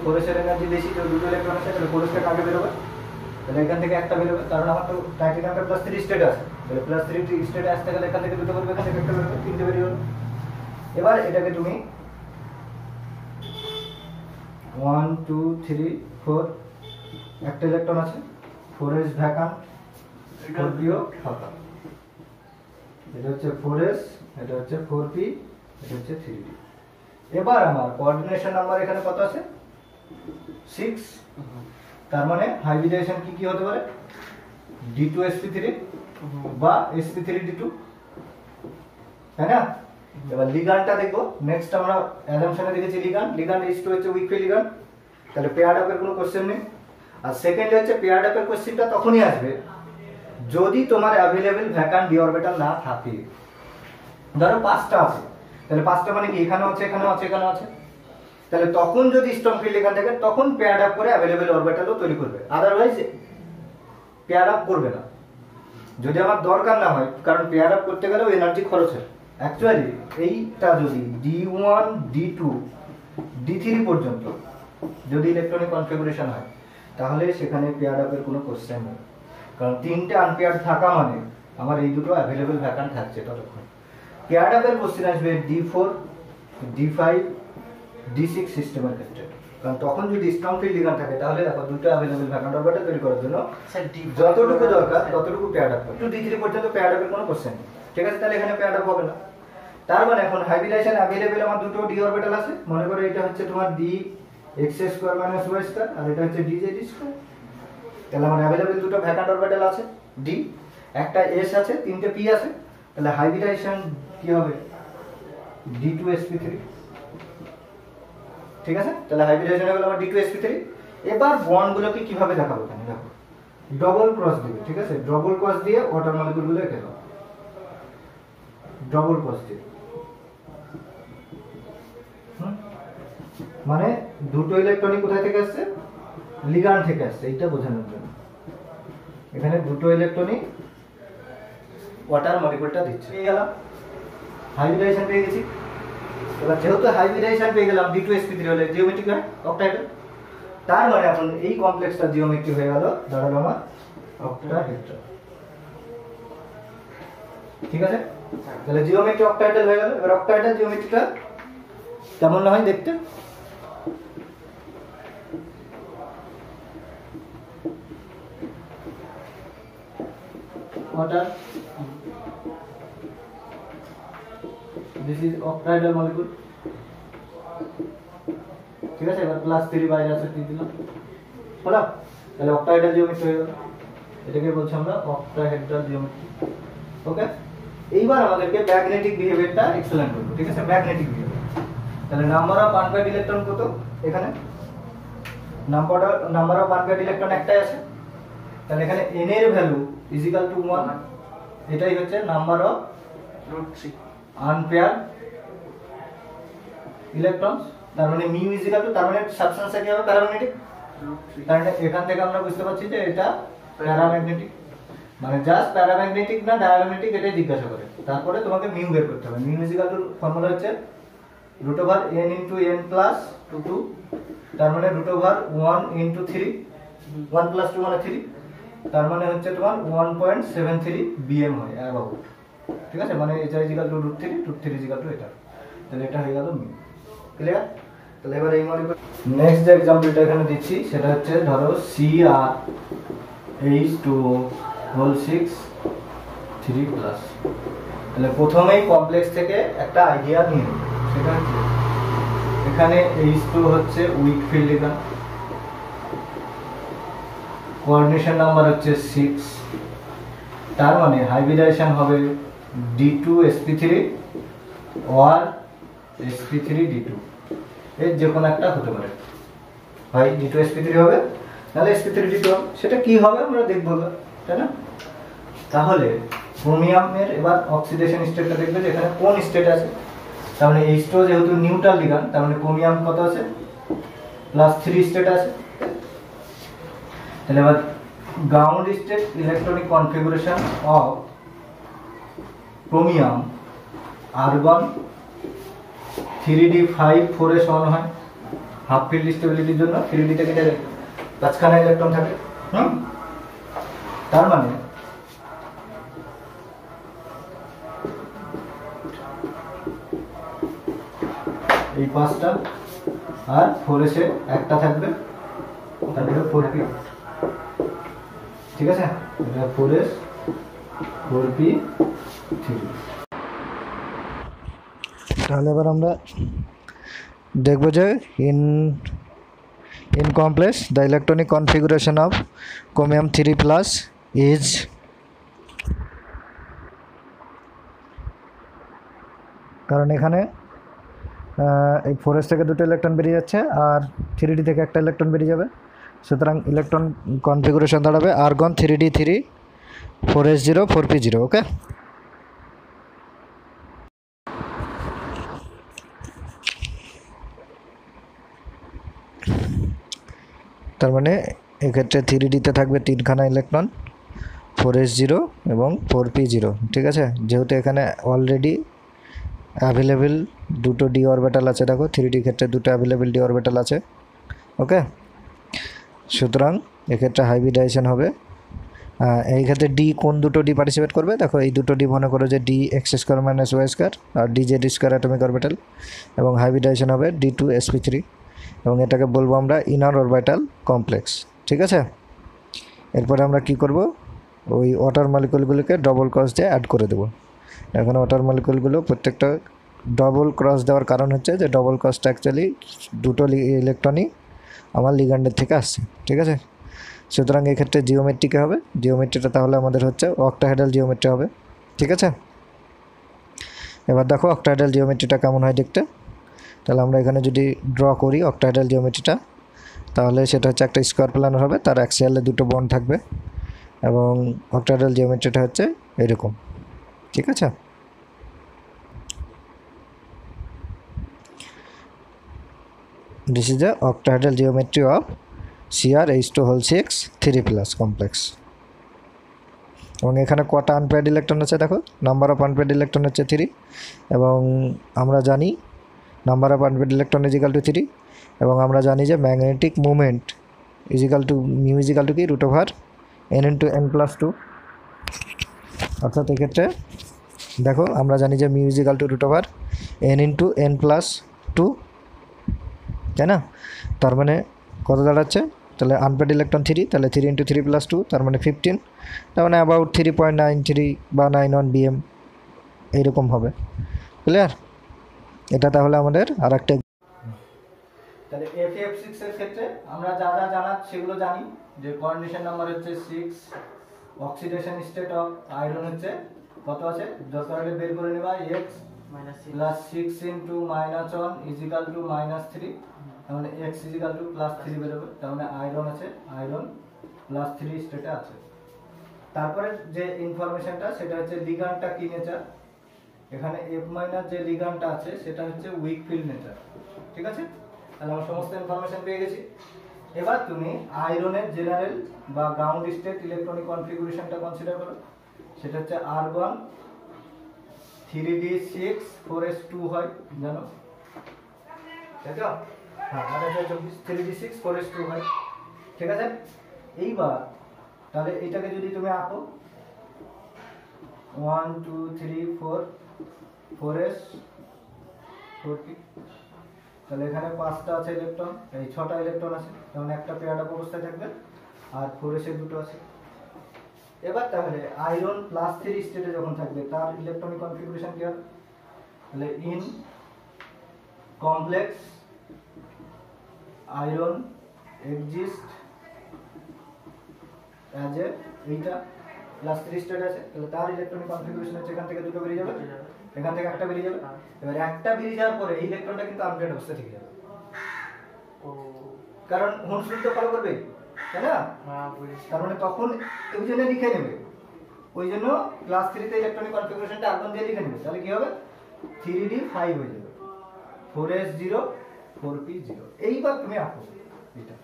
4s এর এনার্জি বেশি, তো দুটো ইলেকট্রন আছে, তাহলে 4s টা কাকে বেরোবে, তাহলে এখান থেকে একটা বেরোবে, কারণ আমার তো টাইটেনিয়ামটা +3 স্টেট আছে, তাহলে +3 স্টেটে আসতে গেলে এখান থেকে দুটো বেরোবে, এখান থেকে একটা বেরোবে, তিনটে বেরিয়ে গেল। এবার এটাকে তুমি 1 2 3 4, একটা ইলেকট্রন আছে, 4s ভ্যাকান্ট, 4p ফাঁকা, এটা হচ্ছে 4s, এটা হচ্ছে 4p, এটা হচ্ছে 3d। এবার আমার কোঅর্ডিনেশন নাম্বার এখানে কত আছে 6, তার মানে হাইব্রিডাইজেশন কি কি হতে পারে, d2sp3 বা sp3d2, তাই না। এবার লিগ্যান্ডটা দেখবো। নেক্সট আমরা অ্যাজাম্পশনে দেখেছি লিগ্যান্ড H2 হচ্ছে উইক লিগ্যান্ড, তাহলে পেয়ার্ড আপের কোনো কোশ্চেন নেই। আর সেকেন্ড হচ্ছে পেয়ার্ড আপের কোশ্চেনটা তখনই আসবে যদি তোমার অ্যাভেলেবল ভ্যাকান্ট ডি অরবিটাল না থাকে। ধরো 5টা আছে, তাহলে 5টা মানে কি এখানেও আছে, এখানেও আছে, এখানেও আছে, তাহলে তখন যদি স্ট্রং ফিল্ড লিগ্যান্ড থাকে তখন পেয়ার্ড আপ করে অ্যাভেলেবল অরবিটালও তৈরি করবে, আদারওয়াইজ পেয়ার আপ করবে না যদি আমার দরকার না হয়, কারণ পেয়ার আপ করতে গেলেও এনার্জি খরচ হয়। অ্যাকচুয়ালি এইটা যদি d1 d2 d3 পর্যন্ত যদি ইলেকট্রনিক কনফিগুরেশন হয় তাহলে সেখানে পেয়ার আপের কোনো কোশ্চেন নেই, কারণ তিনটে আনপেয়ার্ড থাকা মানে আমার এই দুটো অ্যাভেলেবল ভ্যাকান্ট থাকছে ততক্ষণ। পেয়ার আপের কোশ্চেন আসবে d4 d5 d6 সিস্টেমের ক্ষেত্রে, কারণ তখন যদি স্ট্রং ফিল্ড লিগ্যান্ড থাকে তাহলে দেখো দুটো অ্যাভেলেবল ভ্যাকান্ট অরবিটাল তৈরি করার জন্য যতটুকু দরকার ততটুকু পেয়ার আপ করবে। d3 পর্যন্ত পেয়ার আপের কোনো কোশ্চেন নেই, ঠিক আছে, তাহলে এখানে পেয়ার আপ হবে না। তার মানে এখন হাইব্রিডাইজেশন अवेलेबल আমার দুটো d অরবিটাল আছে, মনে করো এটা হচ্ছে তোমার d x square minus y square আর এটা হচ্ছে d z স্কয়ার। তাহলে আমার अवेलेबल দুটো ভ্যাকান্ট অরবিটাল আছে d, একটা s আছে, তিনটে p আছে। তাহলে হাইব্রিডাইজেশন কি হবে d2sp3। ঠিক আছে, তাহলে হাইব্রিডাইজেশন হলো আমার d2sp3। এবার বন্ডগুলোকে কিভাবে দেখাবো জানি, দেখো ডবল ক্রস দিবে। ঠিক আছে, ডবল ক্রস দিয়ে ওয়াটার মলিকিউলগুলো এঁকে দাও, ডবল ক্রস দিয়ে। মানে দুটো ইলেকট্রনই কোথায় থেকে আসছে, লিগ্যান্ড থেকে আসছে, এইটা বোঝানোর জন্য এখানে দুটো ইলেকট্রনই ওয়াটার মলিকিউলটা দিচ্ছে। পেয়ে গেলাম হাইব্রিডাইজেশন পেয়ে গেছি। এবার যেহেতু হাইব্রিডাইজেশন পেয়ে গেলাম d2sp3 হলে জিওমেট্রিক হয় অক্টাহেড্রাল, তার মানে এখন এই কমপ্লেক্সটা জিওমেট্রি হয়ে গেল, দাঁড়ালো আমার অক্টাহেড্রাল। ঠিক আছে, তাহলে জিওমেট্রি অক্টাহেড্রাল হয়ে গেল। এবার অক্টাহেড্রাল জিওমেট্রিটা কেমন হয় দেখতে, water, this is octahedral molecule। ঠিক আছে, এবার +3 বাইরে আছে, দিয়ে দিলাম, হলো। তাহলে অক্টাহেড্রাল জিওমেট্রি হয়ে গেল, এটাকে বলছি আমরা অক্টাহেড্রাল জিওমেট্রি। ওকে, এইবার আমাদেরকে ম্যাগনেটিক বিহেভিয়ারটা এক্সপ্লেইন করব। ঠিক আছে, ম্যাগনেটিক বিহেভিয়ার। তাহলে নাম্বার অফ আনপেয়ার্ড ইলেকট্রন কত, এখানে নাম্বার অফ আনপেয়ার্ড ইলেকট্রন একটাই আছে। তাহলে এখানে n এর ভ্যালু ইজ ইকুয়াল টু 1, এটাই হচ্ছে নাম্বার অফ √3 আনপেয়ার্ড ইলেকট্রনস। তার মানে মিউ ইজ ইকুয়াল টু, তার মানে সাবস্টেন্সটা কি হবে, প্যারাম্যাগনেটিক। √3 কারণ এখান থেকে আমরা বুঝতে পারছি যে এটা প্যারাম্যাগনেটিক, মানে জাস্ট প্যারাম্যাগনেটিক না ডায়াম্যাগনেটিক এটাই জিজ্ঞাসা করে। তারপরে তোমাকে মিউ বের করতে হবে। Mu is equal two formula হচ্ছে √n * n + 2, তার মানে √1 * 3, 1 + 2 মানে 3, তার মানে হচ্ছে তোমার 1.73 bm হয় অ্যাবাউট। ঠিক আছে, মানে এটা is equal two √3, √3 is equal two এটা। তাহলে এটা হয়ে গেল মিউ। ক্লিয়ার? তাহলে এবার এই মলিকিউল নেক্সট যে एग्जांपलটা এখানে দিচ্ছি সেটা হচ্ছে ধরো CrH2O6 3+। তাহলে প্রথমেই কমপ্লেক্স থেকে একটা আইডিয়া নিয়ে নেব, সেটা হচ্ছে এখানে H2 হচ্ছে weak field ligand, coordination number হচ্ছে 6, তার মানে হাইব্রিডাইজেশন হবে d2sp3 or sp3d2, এর যে কোনো একটা হতে পারে, হয় d2sp3 হবে নাহলে sp3d2 হবে। সেটা কি হবে আমরা দেখবো, তাই না? তাহলে ক্রোমিয়ামের এবার অক্সিডেশন স্টেটটা দেখবে যে এখানে কোন স্টেট আছে। তার মানে H2 যেহেতু নিউট্রাল লিগ্যান্ড, তার মানে ক্রোমিয়াম কত আছে, +3 স্টেট আছে। তাহলে এবার ground state electronic configuration of chromium argon 3d5 4s1 হয়। হাফ ফিল্ড স্টেবিলিটির জন্য 3d থেকে পাঁচখানা ইলেকট্রন থাকে। তার মানে এই পাঁচটা আর 4s এ একটা থাকবে, তারপরে 4p। ঠিক আছে, এটা 4s 4p3। তাহলে এবার আমরা দেখব যে in complex the electronic configuration of chromium 3+ is কারণ এখানে এই 4s থেকে দুটো ইলেকট্রন বেরিয়ে যাচ্ছে আর 3d থেকে একটা ইলেকট্রন বেরিয়ে যাবে, সুতরাং ইলেকট্রন কনফিগারেশন দাঁড়াবে আর্গন 3d3 4s0 4p0। ওকে, তার মানে এক্ষেত্রে 3dতে থাকবে তিনখানা ইলেকট্রন, 4s0 এবং 4p0। ঠিক আছে, যেহেতু এখানে অলরেডি অ্যাভেলেবেল দুটো ডি অরবিটাল আছে, দেখো 3d ক্ষেত্রে দুটো অ্যাভেলেবেল ডি অরবিটাল আছে। ওকে, সুতরাং এক্ষেত্রে হাইব্রিডাইজেশন হবে। এই ক্ষেত্রে ডি কোন দুটো ডি পার্টিসিপেট করবে, দেখো এই দুটো ডি মনে করো যে dx² - y² আর dz² অ্যাটমিক অরবিটাল, এবং হাইব্রিডাইজেশন হবে d2sp3, এবং এটাকে বলবো আমরা ইনার অরবিটাল কমপ্লেক্স। ঠিক আছে, এরপরে আমরা কি করব, ওই ওয়াটার মলিকুলগুলোকে ডবল ক্রস দিয়ে অ্যাড করে দেবো। এখন ওয়াটার মলিকুলগুলো প্রত্যেকটা ডবল ক্রস দেওয়ার কারণ হচ্ছে যে ডবল ক্রসটা অ্যাকচুয়ালি দুটো ইলেকট্রনই আমার লিগ্যান্ডের থেকে আসছে, ঠিক আছে। সুতরাং এক্ষেত্রে জিওমেট্রিকে হবে, জিওমেট্রিটা তাহলে আমাদের হচ্ছে অক্টাহেড্রাল জিওমেট্রি হবে, ঠিক আছে। এবার দেখো অক্টাহেড্রাল জিওমেট্রিটা কেমন হয় দেখতে। তাহলে আমরা এখানে যদি ড্র করি অক্টাহেড্রাল জিওমেট্রিটা, তাহলে সেটা হচ্ছে একটা স্কোয়ার প্ল্যানার হবে, তার অ্যাক্সিয়ালে দুটো বন্ড থাকবে এবং অক্টাহেড্রাল জিওমেট্রিটা হচ্ছে এরকম, ঠিক আছে। This is the octahedral geometry of CrH2 6 3+ complex. এবং এখানে কটা আনপেয়ার্ড ইলেকট্রন আছে দেখো, নাম্বার অফ আনপেয়ার্ড ইলেকট্রন হচ্ছে 3 এবং আমরা জানি number of unpaired electron is equal to 3 এবং আমরা জানি যে magnetic movement is equal to mu is equal to কি √n × n+2, অর্থাৎ এক্ষেত্রে দেখো আমরা জানি যে mu is equal to √n × n+2, তাই না। তার মানে কত দাঁড়াচ্ছে, তাহলে আনপেয়ার্ড ইলেকট্রন 3, তাহলে 3 × 3+2 তার মানে 15, তার মানে অ্যাবাউট 3.93 বা 91 bm এইরকম হবে, ক্লিয়ার। এটা তাহলে আমাদের আর একটা। তাহলে FF6 এর ক্ষেত্রে আমরা যা যা জানা সেগুলো জানি, যে কন্ডিশন নাম্বার হচ্ছে 6, অক্সিডেশন স্টেট অফ আয়রন হচ্ছে কত আছে, দরকার হলে বের করে নেবা, x + 6 × -1 = -3, তার মানে x +3 বেরোবে, তার মানে আয়রন আছে, আয়রন +3 স্টেটে আছে। তারপরে যে ইনফরমেশনটা সেটা হচ্ছে লিগ্যান্ডটা কি নেচার, এখানে F- যে লিগ্যান্ডটা আছে সেটা হচ্ছে উইক ফিল্ড নেচার, ঠিক আছে। তাহলে আমরা সমস্ত ইনফরমেশন পেয়ে গেছি। এবার তুমি আয়রনের জেনারেল বা গ্রাউন্ড স্টেট ইলেকট্রনিক কনফিগারেশনটা কনসিডার করো, সেটা হচ্ছে আর্গন 3d6 4s2 হয়, জানো তাই তো, হ্যাঁ 3d6 4s2 হয়, ঠিক আছে। এইবার তাহলে এটাকে যদি তুমি আঁকো 1 2 3 4 4s 4p, তাহলে এখানে 5টা আছে ইলেকট্রন, এই 6টা ইলেকট্রন আছে, যেমন একটা পেয়ার আপ অবস্থায় থাকবে আর 4s এর দুটো আছে। এবার তাহলে আয়রন +3 স্টেটে যখন থাকবে তার ইলেকট্রনিক কনফিগারেশন কি হবে, তাহলে in complex iron exist as a, এইটা +3 স্টেট আছে, তাহলে তার ইলেকট্রনিক কনফিগারেশন হচ্ছে এখান থেকে দুটো বেরিয়ে যাবে, এখান থেকে একটা বেরিয়ে যাবে। এবার একটা বেরিয়ে যাওয়ার পরে এই ইলেকট্রনটা কিন্তু আনপেয়ার্ড অবস্থায় থেকে যাবে, কারণ হোমস রুল তো ফলো করবে, তাই না। তার মানে তখন ওই জন্য লিখে নেবে, ওই জন্য +3 তে ইলেকট্রনিক কনফিগারেশনটা আর্গন দিয়ে লিখে নেবে, তাহলে কি হবে 3d5 হয়ে যাবে, 4s0 4p0। এইবার তুমি আঁকো এটা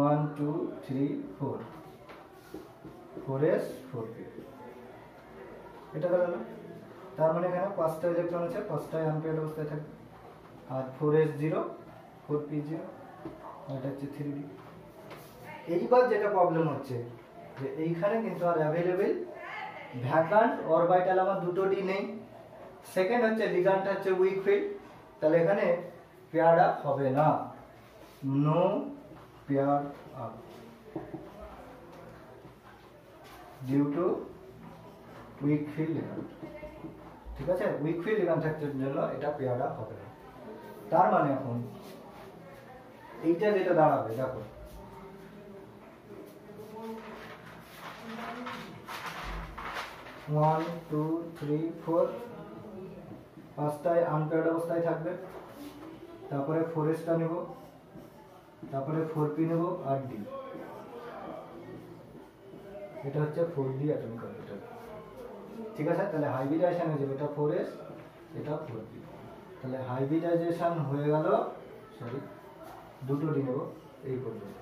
1 2 3 4 4s 4p, এটা দাঁড়ালো। তার মানে এখানে 5টা ইলেকট্রন আছে, 5টাই আনপেয়ার্ড অবস্থায় থাকবে, আর 4s0 4p0, এটা হচ্ছে 3d। এইবার যেটা প্রবলেম হচ্ছে যে এইখানে কিন্তু আর অ্যাভেলেবেল ভ্যাকান্ট অরবিটাল আমার দুটো ডি নেই, সেকেন্ড হচ্ছে লিগ্যান্ডটা হচ্ছে উইক ফিল্ড, তাহলে এখানে পেয়ার আপ হবে না, no pair up due to weak field ligand, ঠিক আছে। উইক ফিল্ড লিগ্যান্ড থাকার জন্য এটা পেয়ার আপ হবে না। তার মানে এখন এইটা যেটা দাঁড়াবে দেখো, ওয়ান টু থ্রি ফোর, 5টায় আনপেয়ার্ড অবস্থায় থাকবে, তারপরে 4sটা নেব, তারপরে 4p নেব আর d, এটা হচ্ছে 4d অ্যাটমিক অরবিটাল, ঠিক আছে। তাহলে হাইব্রিডাইজেশন হয়ে যাবে, এটা 4s এটা 4p, তাহলে হাইব্রিডাইজেশন হয়ে গেল, সরি দুটো ডি নেব এই পর্যন্ত,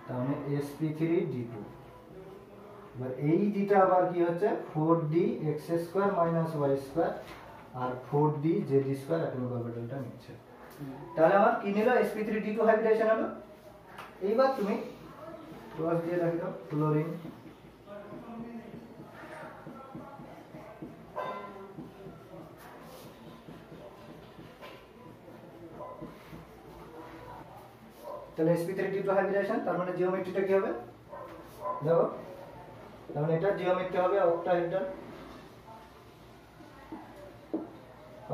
তার মানে sp3d2। এবার এই ডিটা আবার কি হচ্ছে 4d x² - y² আর 4d z² অ্যাটমিক অরবিটালটা নিচ্ছে, তাহলে আমার কি নিল sp3d2 হাইব্রিডাইজেশন হলো। এইবার তুমি ক্রস দিয়ে রাখি দাও ক্লোরিন, তাহলে sp3d2 হাইব্রিডাইজেশন, তার মানে জিওমেট্রিটা কি হবে দেখো, তার মানে এটা জিওমেট্রি হবে অক্টাহেড্রাল,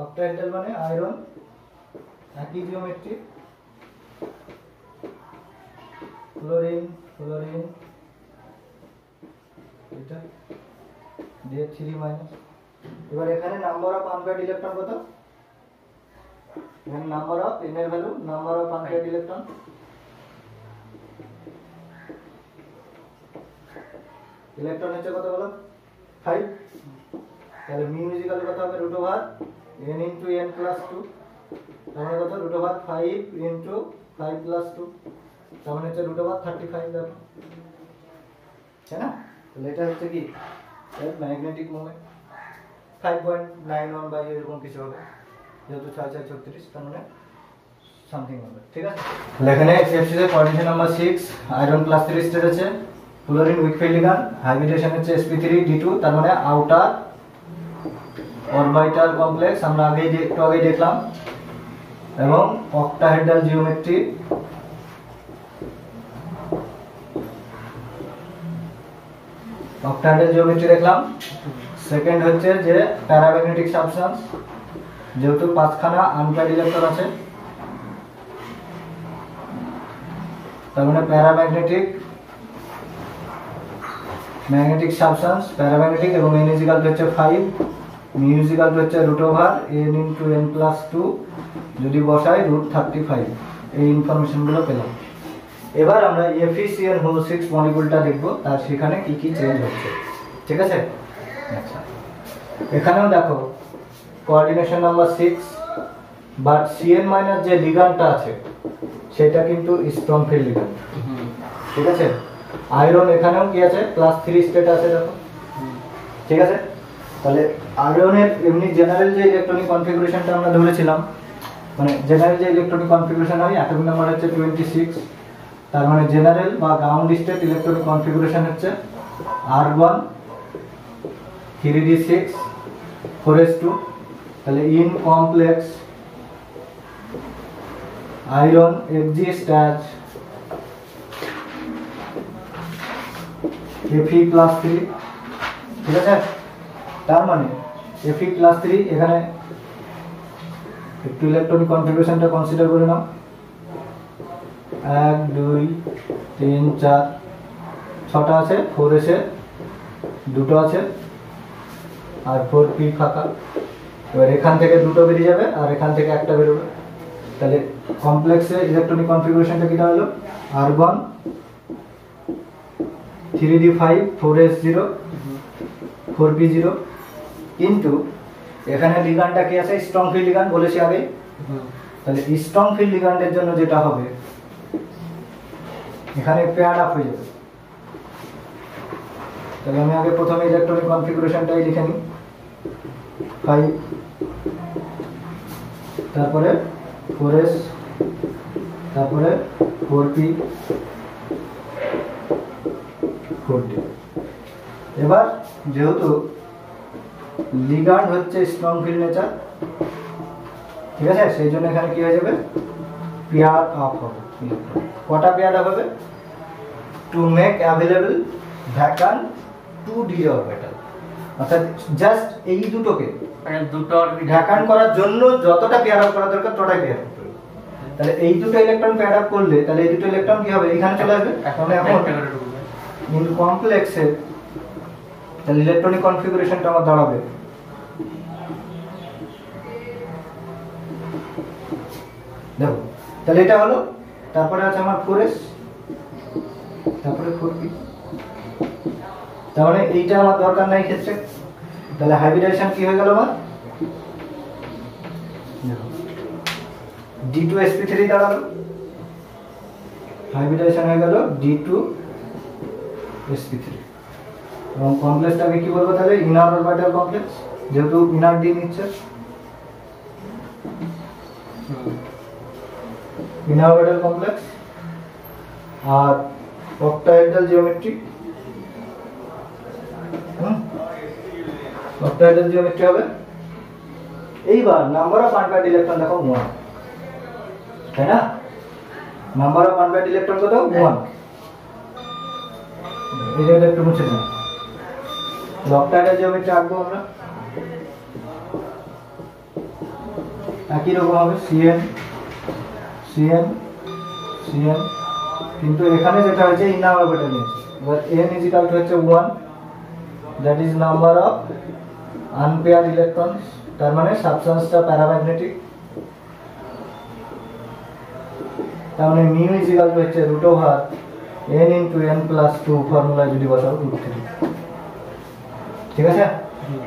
অক্টাহেড্রাল মানে আয়রন, একই জিওমেট্রি, ফ্লোরিন ফ্লোরিন এটা দিয়ে 3 মাইনাস। এবার এখানে নাম্বার অফ আনপেয়ার্ড ইলেকট্রন কত? এখানে নাম্বার অফ n এর value, number of unpaired electron electron হচ্ছে কত বলো? 5। তাহলে মিউ ইকুয়াল কত হবে? Root over n into n plus 2, তার মানে কত? রুট ওভার 5 ইনটু 5 প্লাস 2, তার মানে হচ্ছে রুট ওভার 35 দেখো, তাই না? তাহলে এটা হচ্ছে কি ম্যাগনেটিক মোমেন্ট 5.91 বাই এরকম কিছু হবে, যেহেতু 6/36, তার মানে সামথিং হবে, ঠিক আছে? এখানে এফসি এর coordination number 6, iron plus 3 state আছে, ফ্লোরিন উইক ফিল্ড লিগ্যান্ড, হাইব্রিডেশন হচ্ছে sp3d2, তার মানে আউটার অরবিটাল কমপ্লেক্স, আমরা একটু আগেই দেখলাম, এবং অক্টাহেড্রাল জিওমেট্রি, দেখলাম। সেকেন্ড হচ্ছে যে প্যারাম্যাগনেটিক সাবস্টেন্স, যেহেতু 5খানা আনপেয়ার্ড ইলেকট্রন আছে, তার মানে ম্যাগনেটিক সাবস্টেন্স, প্যারাম্যাগনেটিক, এবং n ইকুয়াল হচ্ছে 5, মিউ ইকুয়াল হচ্ছে root over n into n plus 2, যদি বসাই রুট 35, এই ইনফরমেশনগুলো পেলাম। এবার আমরা FeCN হোল 6 মলিকিউলটা দেখব, তার সেখানে কি কি চেঞ্জ হচ্ছে, ঠিক আছে? আচ্ছা, এখানেও দেখো coordination number 6, but CN minus যে লিগ্যান্ডটা আছে সেটা কিন্তু স্ট্রং ফিল্ড লিগ্যান্ড, ঠিক আছে? আয়রন এখানেও কি আছে? প্লাস 3 স্টেট আছে দেখো, ঠিক আছে? তাহলে আয়রনের এমনি জেনারেল যে ইলেকট্রনিক কনফিগারেশনটা আমরা ধরেছিলাম, মানে জেনারেল যে ইলেকট্রনিক কনফিগারেশন হয়, অ্যাটমিক নাম্বার হচ্ছে 26, তার মানে জেনারেল বা গ্রাউন্ড স্টেট ইলেকট্রনিক কনফিগারেশন হচ্ছে R1 3d6 4s2, তাহলে in complex iron Fg স্ট্যাচ Fe+3, ঠিক আছে? তার মানে Fe+3, এখানে একটু ইলেকট্রনিক কনফিগারেশনটা কনসিডার করে নাও, 1 2 3 4 6টা আছে, 4s এ 2টো আছে, আর 4p ফাঁকা। এবার এখান থেকে 2টো বেরিয়ে যাবে আর এখান থেকে একটা বেরোবে, তাহলে কমপ্লেক্সে ইলেকট্রনিক কনফিগারেশনটা কি দাঁড়ালো? R1 3d5 4s0 4p0, কিন্তু এখানে লিগ্যান্ডটা কি আছে? স্ট্রং ফিল্ড লিগ্যান্ড বলেছি আগে। তাহলে স্ট্রং ফিল্ড লিগ্যান্ডের জন্য যেটা হবে, এখানে পেয়ার আপ হয়ে যাবে। তাহলে আমি আগে প্রথমে ইলেকট্রনিক কনফিগারেশনটাই লিখে নিই, 5, তারপরে 4s, তারপরে 4p 4d। এবার যেহেতু লিগ্যান্ড হচ্ছে স্ট্রং ফিল্ড নেচার, ঠিক আছে, সেই জন্য এখানে কি হয়ে যাবে? পেয়ার আপ হবে। কটা পেয়ার আপ হবে? To make available vacant 2d orbital, অর্থাৎ জাস্ট এই দুটোকে মানে দুটো ভ্যাকান্ট করার জন্য যতটা পেয়ার আপ করা দরকার ততটাই পেয়ার আপ করবে। তাহলে এই দুটো ইলেকট্রন পেয়ার আপ করলে তাহলে এই দুটো ইলেকট্রন কি হবে? এখানে চলে আসবে। এখন ইন কমপ্লেক্সে তাহলে ইলেকট্রনিক কনফিগারেশনটা আমার দাঁড়াবে, দেখো, তাহলে এটা হলো। তারপরে আছে আমার 4s, তারপরে 4p, তার মানে এইটা আমার দরকার নাই ক্ষেত্রে। তাহলে হাইব্রিডাইজেশন কি হয়ে গেল আমার? D2sp3 দাঁড়ালো, হাইব্রিডাইজেশন হয়ে গেল D2sp3, এবং কমপ্লেক্সটাকে কি বলবো তাহলে? ইনার অরবিটাল কমপ্লেক্স, যেহেতু ইনার ডি নিচ্ছে, ইনার অরবিটাল কমপ্লেক্স। আর অক্টাহেড্রাল জিওমেট্রি, অক্টাহেড্রাল জিওমেট্রি হবে। এইবার নাম্বার অফ আনপেয়ার্ড ইলেকট্রন দেখো 1, তাই না? নাম্বার অফ আনপেয়ার্ড ইলেকট্রন কত? 1। এই জায়গাটা একটু মুছে দিন। অক্টাহেড্রাল জিওমেট্রি আঁকবো আমরা, একই রকম হবে সিএন সিএন সিএন, কিন্তু এখানে যেটা হচ্ছে ইনার অরবিটাল নিয়েছে। এবার n ইজ ইকুয়াল টু হচ্ছে 1, that is number of unpaired electrons, তার মানে সাবস্টেন্সটা প্যারাম্যাগনেটিক। তার মানে মিউ ইজ ইকুয়াল টু হচ্ছে root over n into n plus 2 formula যদি বসাও √3। ঠিক আছে?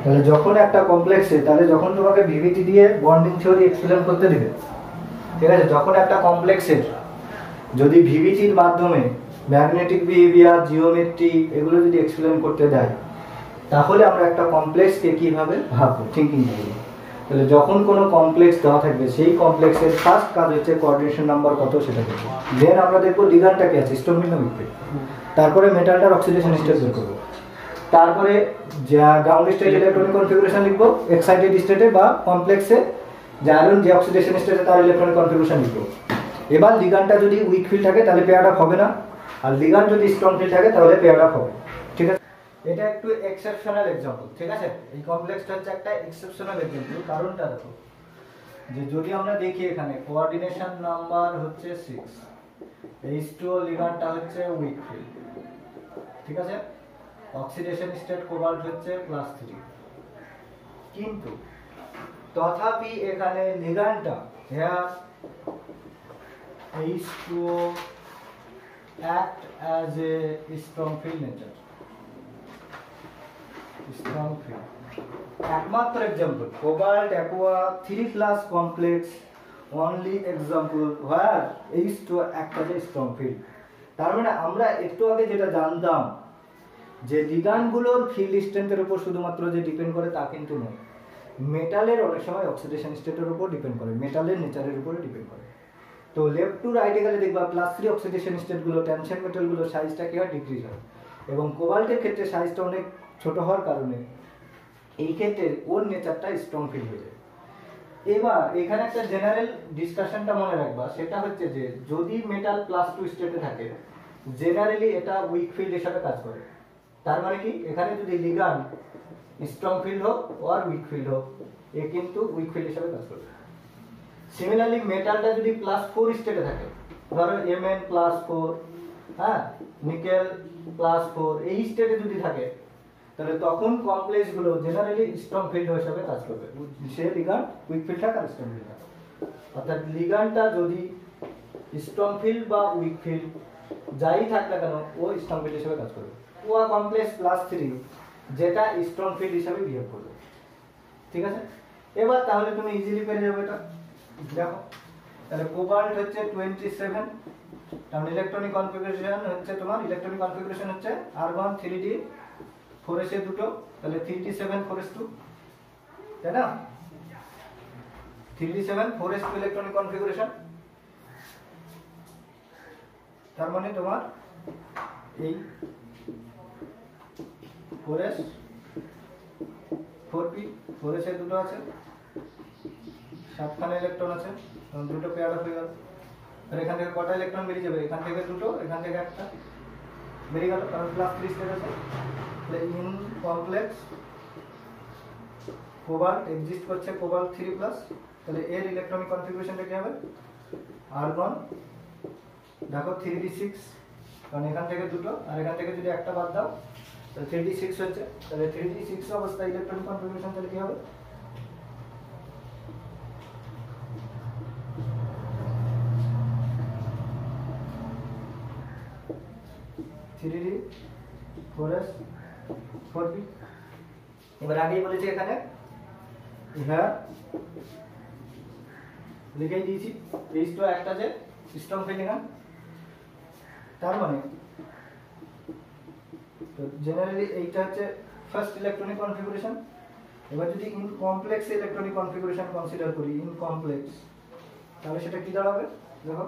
তাহলে যখন একটা কমপ্লেক্সে, তাহলে যখন তোমাকে ভিভিটি দিয়ে বন্ডিং থিওরি এক্সপ্লেন করতে দিবে, ঠিক আছে, যখন একটা কমপ্লেক্সের যদি ভিভিটির মাধ্যমে ম্যাগনেটিক বিহেভিয়ার, জিওমেট্রি এগুলো যদি এক্সপ্লেন করতে দেয়, তাহলে আমরা একটা কমপ্লেক্সকে কিভাবে ভাববো, থিঙ্কিং করবো। তাহলে যখন কোনো কমপ্লেক্স দেওয়া থাকবে, সেই কমপ্লেক্সের ফার্স্ট কাজ হচ্ছে কোঅর্ডিনেশন নাম্বার কত সেটা দেখবো। দেন আমরা দেখবো লিগ্যান্ডটা কি আছে, স্ট্রং না উইক। তারপরে মেটালটার অক্সিডেশন স্টেট বের করবো। তারপরে গ্রাউন্ড স্টেট ইলেকট্রনিক কনফিগারেশন লিখবো, এক্সাইটেড স্টেটে বা কমপ্লেক্সে যে আয়রন যে অক্সিডেশন স্টেটে তার ইলেকট্রনিক কনফিগারেশন লিখবো। এবার লিগ্যান্ডটা যদি উইক ফিল্ড থাকে তাহলে পেয়ার আপ হবে না, আর লিগ্যান্ড যদি স্ট্রং ফিল্ড থাকে তাহলে পেয়ার আপ হবে। ঠিক আছে, এটা একটু এক্সেপশনাল एग्जांपल। ঠিক আছে, এই কমপ্লেক্সটা হচ্ছে একটা এক্সেপশনাল एग्जांपल। কারণটা দেখো, যে যদি আমরা দেখি এখানে কোঅর্ডিনেশন নাম্বার হচ্ছে 6, H2O লিগ্যান্ডটা হচ্ছে উইক ফিল্ড। ঠিক আছে, অক্সিডেশন স্টেট কোবাল্ট হচ্ছে +3, কিন্তু তথাপি এখানে লিগ্যান্ডটা here H2O act as a strong field nature, strong field। একমাত্র example cobalt aqua 3+ complex, only example where H2O act as a strong field। তার মানে আমরা একটু আগে যেটা জানতাম যে লিগ্যান্ডগুলোর ফিল্ড স্ট্রেংথের উপর শুধুমাত্র যে ডিপেন্ড করে তা কিন্তু নয়, মেটালের অনেক সময় অক্সিডেশন স্টেটের উপর ডিপেন্ড করে, মেটালের নেচারের উপরে ডিপেন্ড করে। তো লেফট টু রাইটে গেলে দেখবা +3 অক্সিডেশন স্টেটগুলো, টেনশন মেটালগুলোর সাইজটা কি হয়, ডিক্রিজ হয়। এবং কোবাল্টের ক্ষেত্রে সাইজটা অনেক ছোট হওয়ার কারণে এই ক্ষেত্রে ওর নেচারটা স্ট্রং ফিল হয়ে যায়। এবার এখানে একটা জেনারেল ডিসকাশনটা মনে রাখবা, সেটা হচ্ছে যে যদি মেটাল +2 স্টেটে থাকে, জেনারেলি এটা উইক ফিল্ড হিসেবে কাজ করে। তার মানে কি, এখানে যদি লিগ্যান্ড স্ট্রং ফিল্ড হোক আর উইক ফিল্ড হোক, এ কিন্তু উইক ফিল্ড হিসেবে কাজ করবে। সিমিলারলি মেটালটা যদি +4 স্টেটে থাকে, ধরো Mn+4, হ্যাঁ, নিকেল +4, এই স্টেটে যদি থাকে, তাহলে তখন কমপ্লেক্স গুলো জেনারেলি স্ট্রং ফিল্ড হিসেবে কাজ করবে। সে লিগ্যান্ড উইক ফিল্ড থাকে আর স্ট্রং ফিল্ড থাকে। অর্থাৎ লিগ্যান্ডটা যদি স্ট্রং ফিল্ড বা উইক ফিল্ড যাই থাক না কেন, ও স্ট্রং ফিল্ড হিসেবে কাজ করবে। ও কমপ্লেক্স +3 যেটা স্ট্রং ফিল্ড হিসেবে বিহেভ করবে। ঠিক আছে, এবার তাহলে তুমি ইজিলি পেয়ে যাবে এটা। দেখো, তাহলে কোবাল্ট হচ্ছে 27, তাহলে ইলেকট্রনিক কনফিগারেশন হচ্ছে তোমার, ইলেকট্রনিক কনফিগারেশন হচ্ছে R1 3D 4s এ দুটো, তাহলে 3d7 4s2, তাই না? 3d7 4s2 electronic configuration. তার মানে তোমার এই 4s 4p 4s এ দুটো আছে, 7খানা ইলেকট্রন আছে, দুটো পেয়ার অফ হয়ে গেল। আর এখান থেকে কটা ইলেকট্রন বেরিয়ে যাবে, এখান থেকে দুটো, এখান থেকে একটা বেরিয়ে গেল, কারণ +3 স্টেট আছে। তাহলে ইন কমপ্লেক্স কোবাল্ট এক্সিস্ট করছে কোবাল্ট 3+, তাহলে এর ইলেকট্রনিক কনফিগারেশনটা কি হবে, R1 দেখো 3d6, কারণ এখান থেকে দুটো আর এখান থেকে যদি একটা বাদ দাও তাহলে 3d6 হচ্ছে। তাহলে 3d6 অবস্থায় ইলেকট্রনিক কনফিগারেশন তাহলে কি হবে, 3d 4s 4p। এবার আগেই বলেছি এখানে হ্যাঁ লিখেই দিয়েছি, H2 একটা যে স্ট্রং ফিল্ড লিগ্যান্ড। তার মানে তো জেনারেলি এইটা হচ্ছে ফার্স্ট ইলেকট্রনিক কনফিগারেশন। এবার যদি in complex electronic configuration consider করি, ইন কমপ্লেক্স, তাহলে সেটা কি দাঁড়াবে, দেখো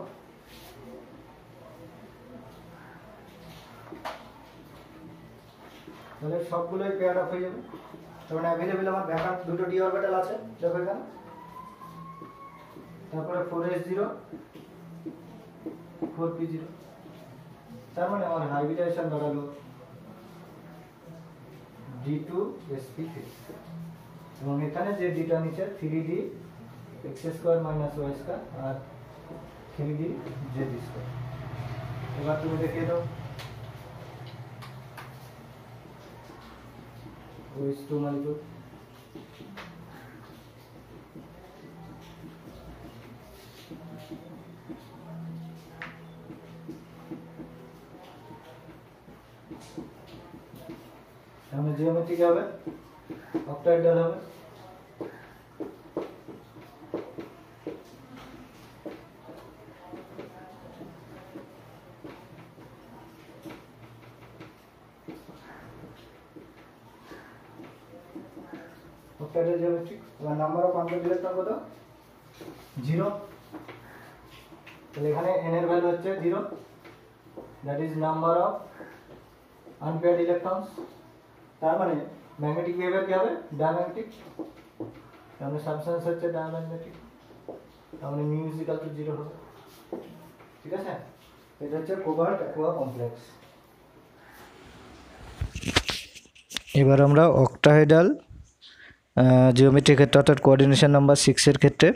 তাহলে সবগুলোই পেয়ার অফ হয়ে যাবে। তার মানে অ্যাভেলেবল আমার ভ্যাকান্ট দুটো ডি অরবিটাল আছে, দেখো এখানে। তারপরে 4s0 4p0, তার মানে আমার হাইব্রিডাইজেশন দাঁড়ালো D2sp3, এবং এখানে যে ডিটা নিচে 3d x square minus y square और 3d जेड स्क्वायर। এবার তুমি দেখিয়ে দাও ওএস 2 মাইনাস সামনে জিওমেট্রি কি হবে অক্টাহেড্রাল হবে। Octahedral geometry. এবার নাম্বার অফ আনপেয়ার্ড ইলেকট্রন কত 0। তাহলে এখানে n এর ভ্যালু হচ্ছে 0, that is number of unpaired electrons. তার মানে ম্যাগনেটিক বিহেভিয়ার কি হবে ডায়াম্যাগনেটিক, তার মানে সাবস্টেন্স হচ্ছে ডায়াম্যাগনেটিক, তার মানে মিউ ইজ ইকুয়াল টু 0 হবে। ঠিক আছে, এটা হচ্ছে কোভাল্ট অ্যাকোয়া কমপ্লেক্স। এবার আমরা অক্টাহেড্রাল জিওমেট্রিক ক্ষেত্রে অর্থাৎ কোঅর্ডিনেশন নাম্বার 6 এর ক্ষেত্রে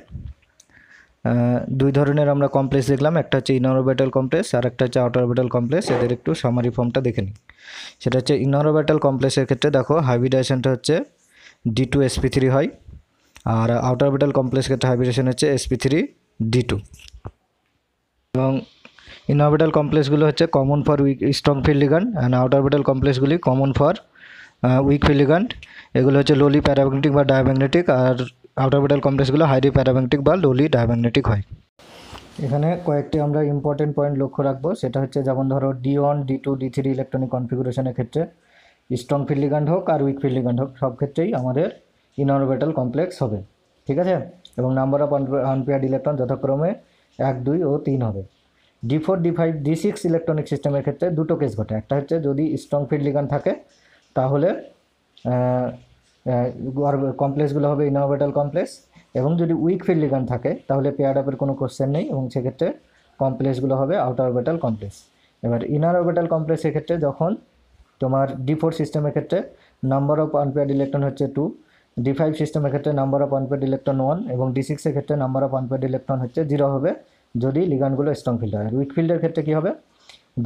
দুই ধরনের আমরা কমপ্লেক্স দেখলাম, একটা হচ্ছে ইনার অরবিটাল কমপ্লেক্স আর একটা হচ্ছে আউটার অরবিটাল কমপ্লেক্স। এদের একটু সামারি ফর্মটা দেখে নিই। সেটা হচ্ছে ইনার অরবিটাল কমপ্লেক্সের ক্ষেত্রে দেখো হাইব্রিডাইজেশনটা হচ্ছে D2sp3 হয়, আর আউটার অরবিটাল কমপ্লেক্সের ক্ষেত্রে হাইব্রিডাইজেশন হচ্ছে sp3d2। এবং ইনার অরবিটাল কমপ্লেক্সগুলো হচ্ছে common for weak strong field ligand and outer orbital কমপ্লেক্সগুলি common for weak field ligand. এগুলো হচ্ছে লোলি প্যারাম্যাগনেটিক বা ডায়াম্যাগনেটিক, আর আউটার অরবিটাল কমপ্লেক্সগুলো হাইলি প্যারাম্যাগনেটিক বা লোলি ডায়াম্যাগনেটিক হয়। এখানে কয়েকটি আমরা ইম্পর্টেন্ট পয়েন্ট লক্ষ্য রাখবো, সেটা হচ্ছে যেমন ধরো D1, D2, D3 ইলেকট্রনিক কনফিগুরেশনের ক্ষেত্রে স্ট্রং ফিল্ড লিগ্যান্ড হোক আর উইক ফিল্ড লিগ্যান্ড হোক সব ক্ষেত্রেই আমাদের ইনার অরবিটাল কমপ্লেক্স হবে। ঠিক আছে, এবং নাম্বার অফ আনপেয়ার্ড ইলেকট্রন যথাক্রমে 1, 2 ও 3 হবে। D4, D5, D6 ইলেকট্রনিক সিস্টেমের ক্ষেত্রে দুটো কেস ঘটে। একটা হচ্ছে যদি স্ট্রং ফিল্ড লিগ্যান্ড থাকে তাহলে কমপ্লেক্সগুলো হবে ইনার অরবিটাল কমপ্লেক্স, এবং যদি উইক ফিল্ড লিগ্যান্ড থাকে তাহলে পেয়ার্ড আপের কোনো কোশ্চেন নেই, এবং সেক্ষেত্রে কমপ্লেক্সগুলো হবে আউটার অরবিটাল কমপ্লেক্স। এবার ইনার অরবিটাল কমপ্লেক্সের ক্ষেত্রে যখন তোমার D4 সিস্টেমের ক্ষেত্রে নাম্বার অফ আনপেয়ার্ড ইলেকট্রন হচ্ছে 2, D5 সিস্টেমের ক্ষেত্রে নাম্বার অফ আনপেয়ার্ড ইলেকট্রন 1, এবং D6 এর ক্ষেত্রে নাম্বার অফ আনপেয়ার্ড ইলেকট্রন হচ্ছে 0 হবে যদি লিগ্যান্ডগুলো স্ট্রং ফিল্ড হয়। উইক ফিল্ডের ক্ষেত্রে কী হবে,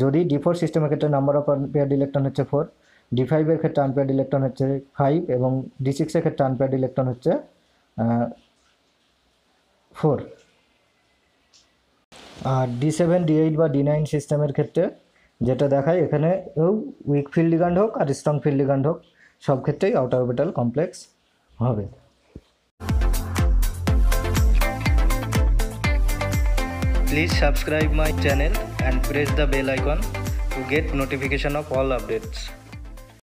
যদি D4 সিস্টেমের ক্ষেত্রে নাম্বার অফ আনপেয়ার্ড ইলেকট্রন হচ্ছে 4, D5 এর ক্ষেত্রে আনপেয়ার্ড ইলেকট্রন হচ্ছে 5, এবং D6 এর ক্ষেত্রে আনপেয়ার্ড ইলেকট্রন হচ্ছে 4। আর D7, D8 বা D9 সিস্টেমের ক্ষেত্রে যেটা দেখায় এখানে উইক ফিল্ড লিগ্যান্ড হোক আর স্ট্রং ফিল্ড লিগ্যান্ড হোক সব ক্ষেত্রেই আউটার অরবিটাল কমপ্লেক্স হবে। Please subscribe my channel and press the bell icon to get notification of all updates.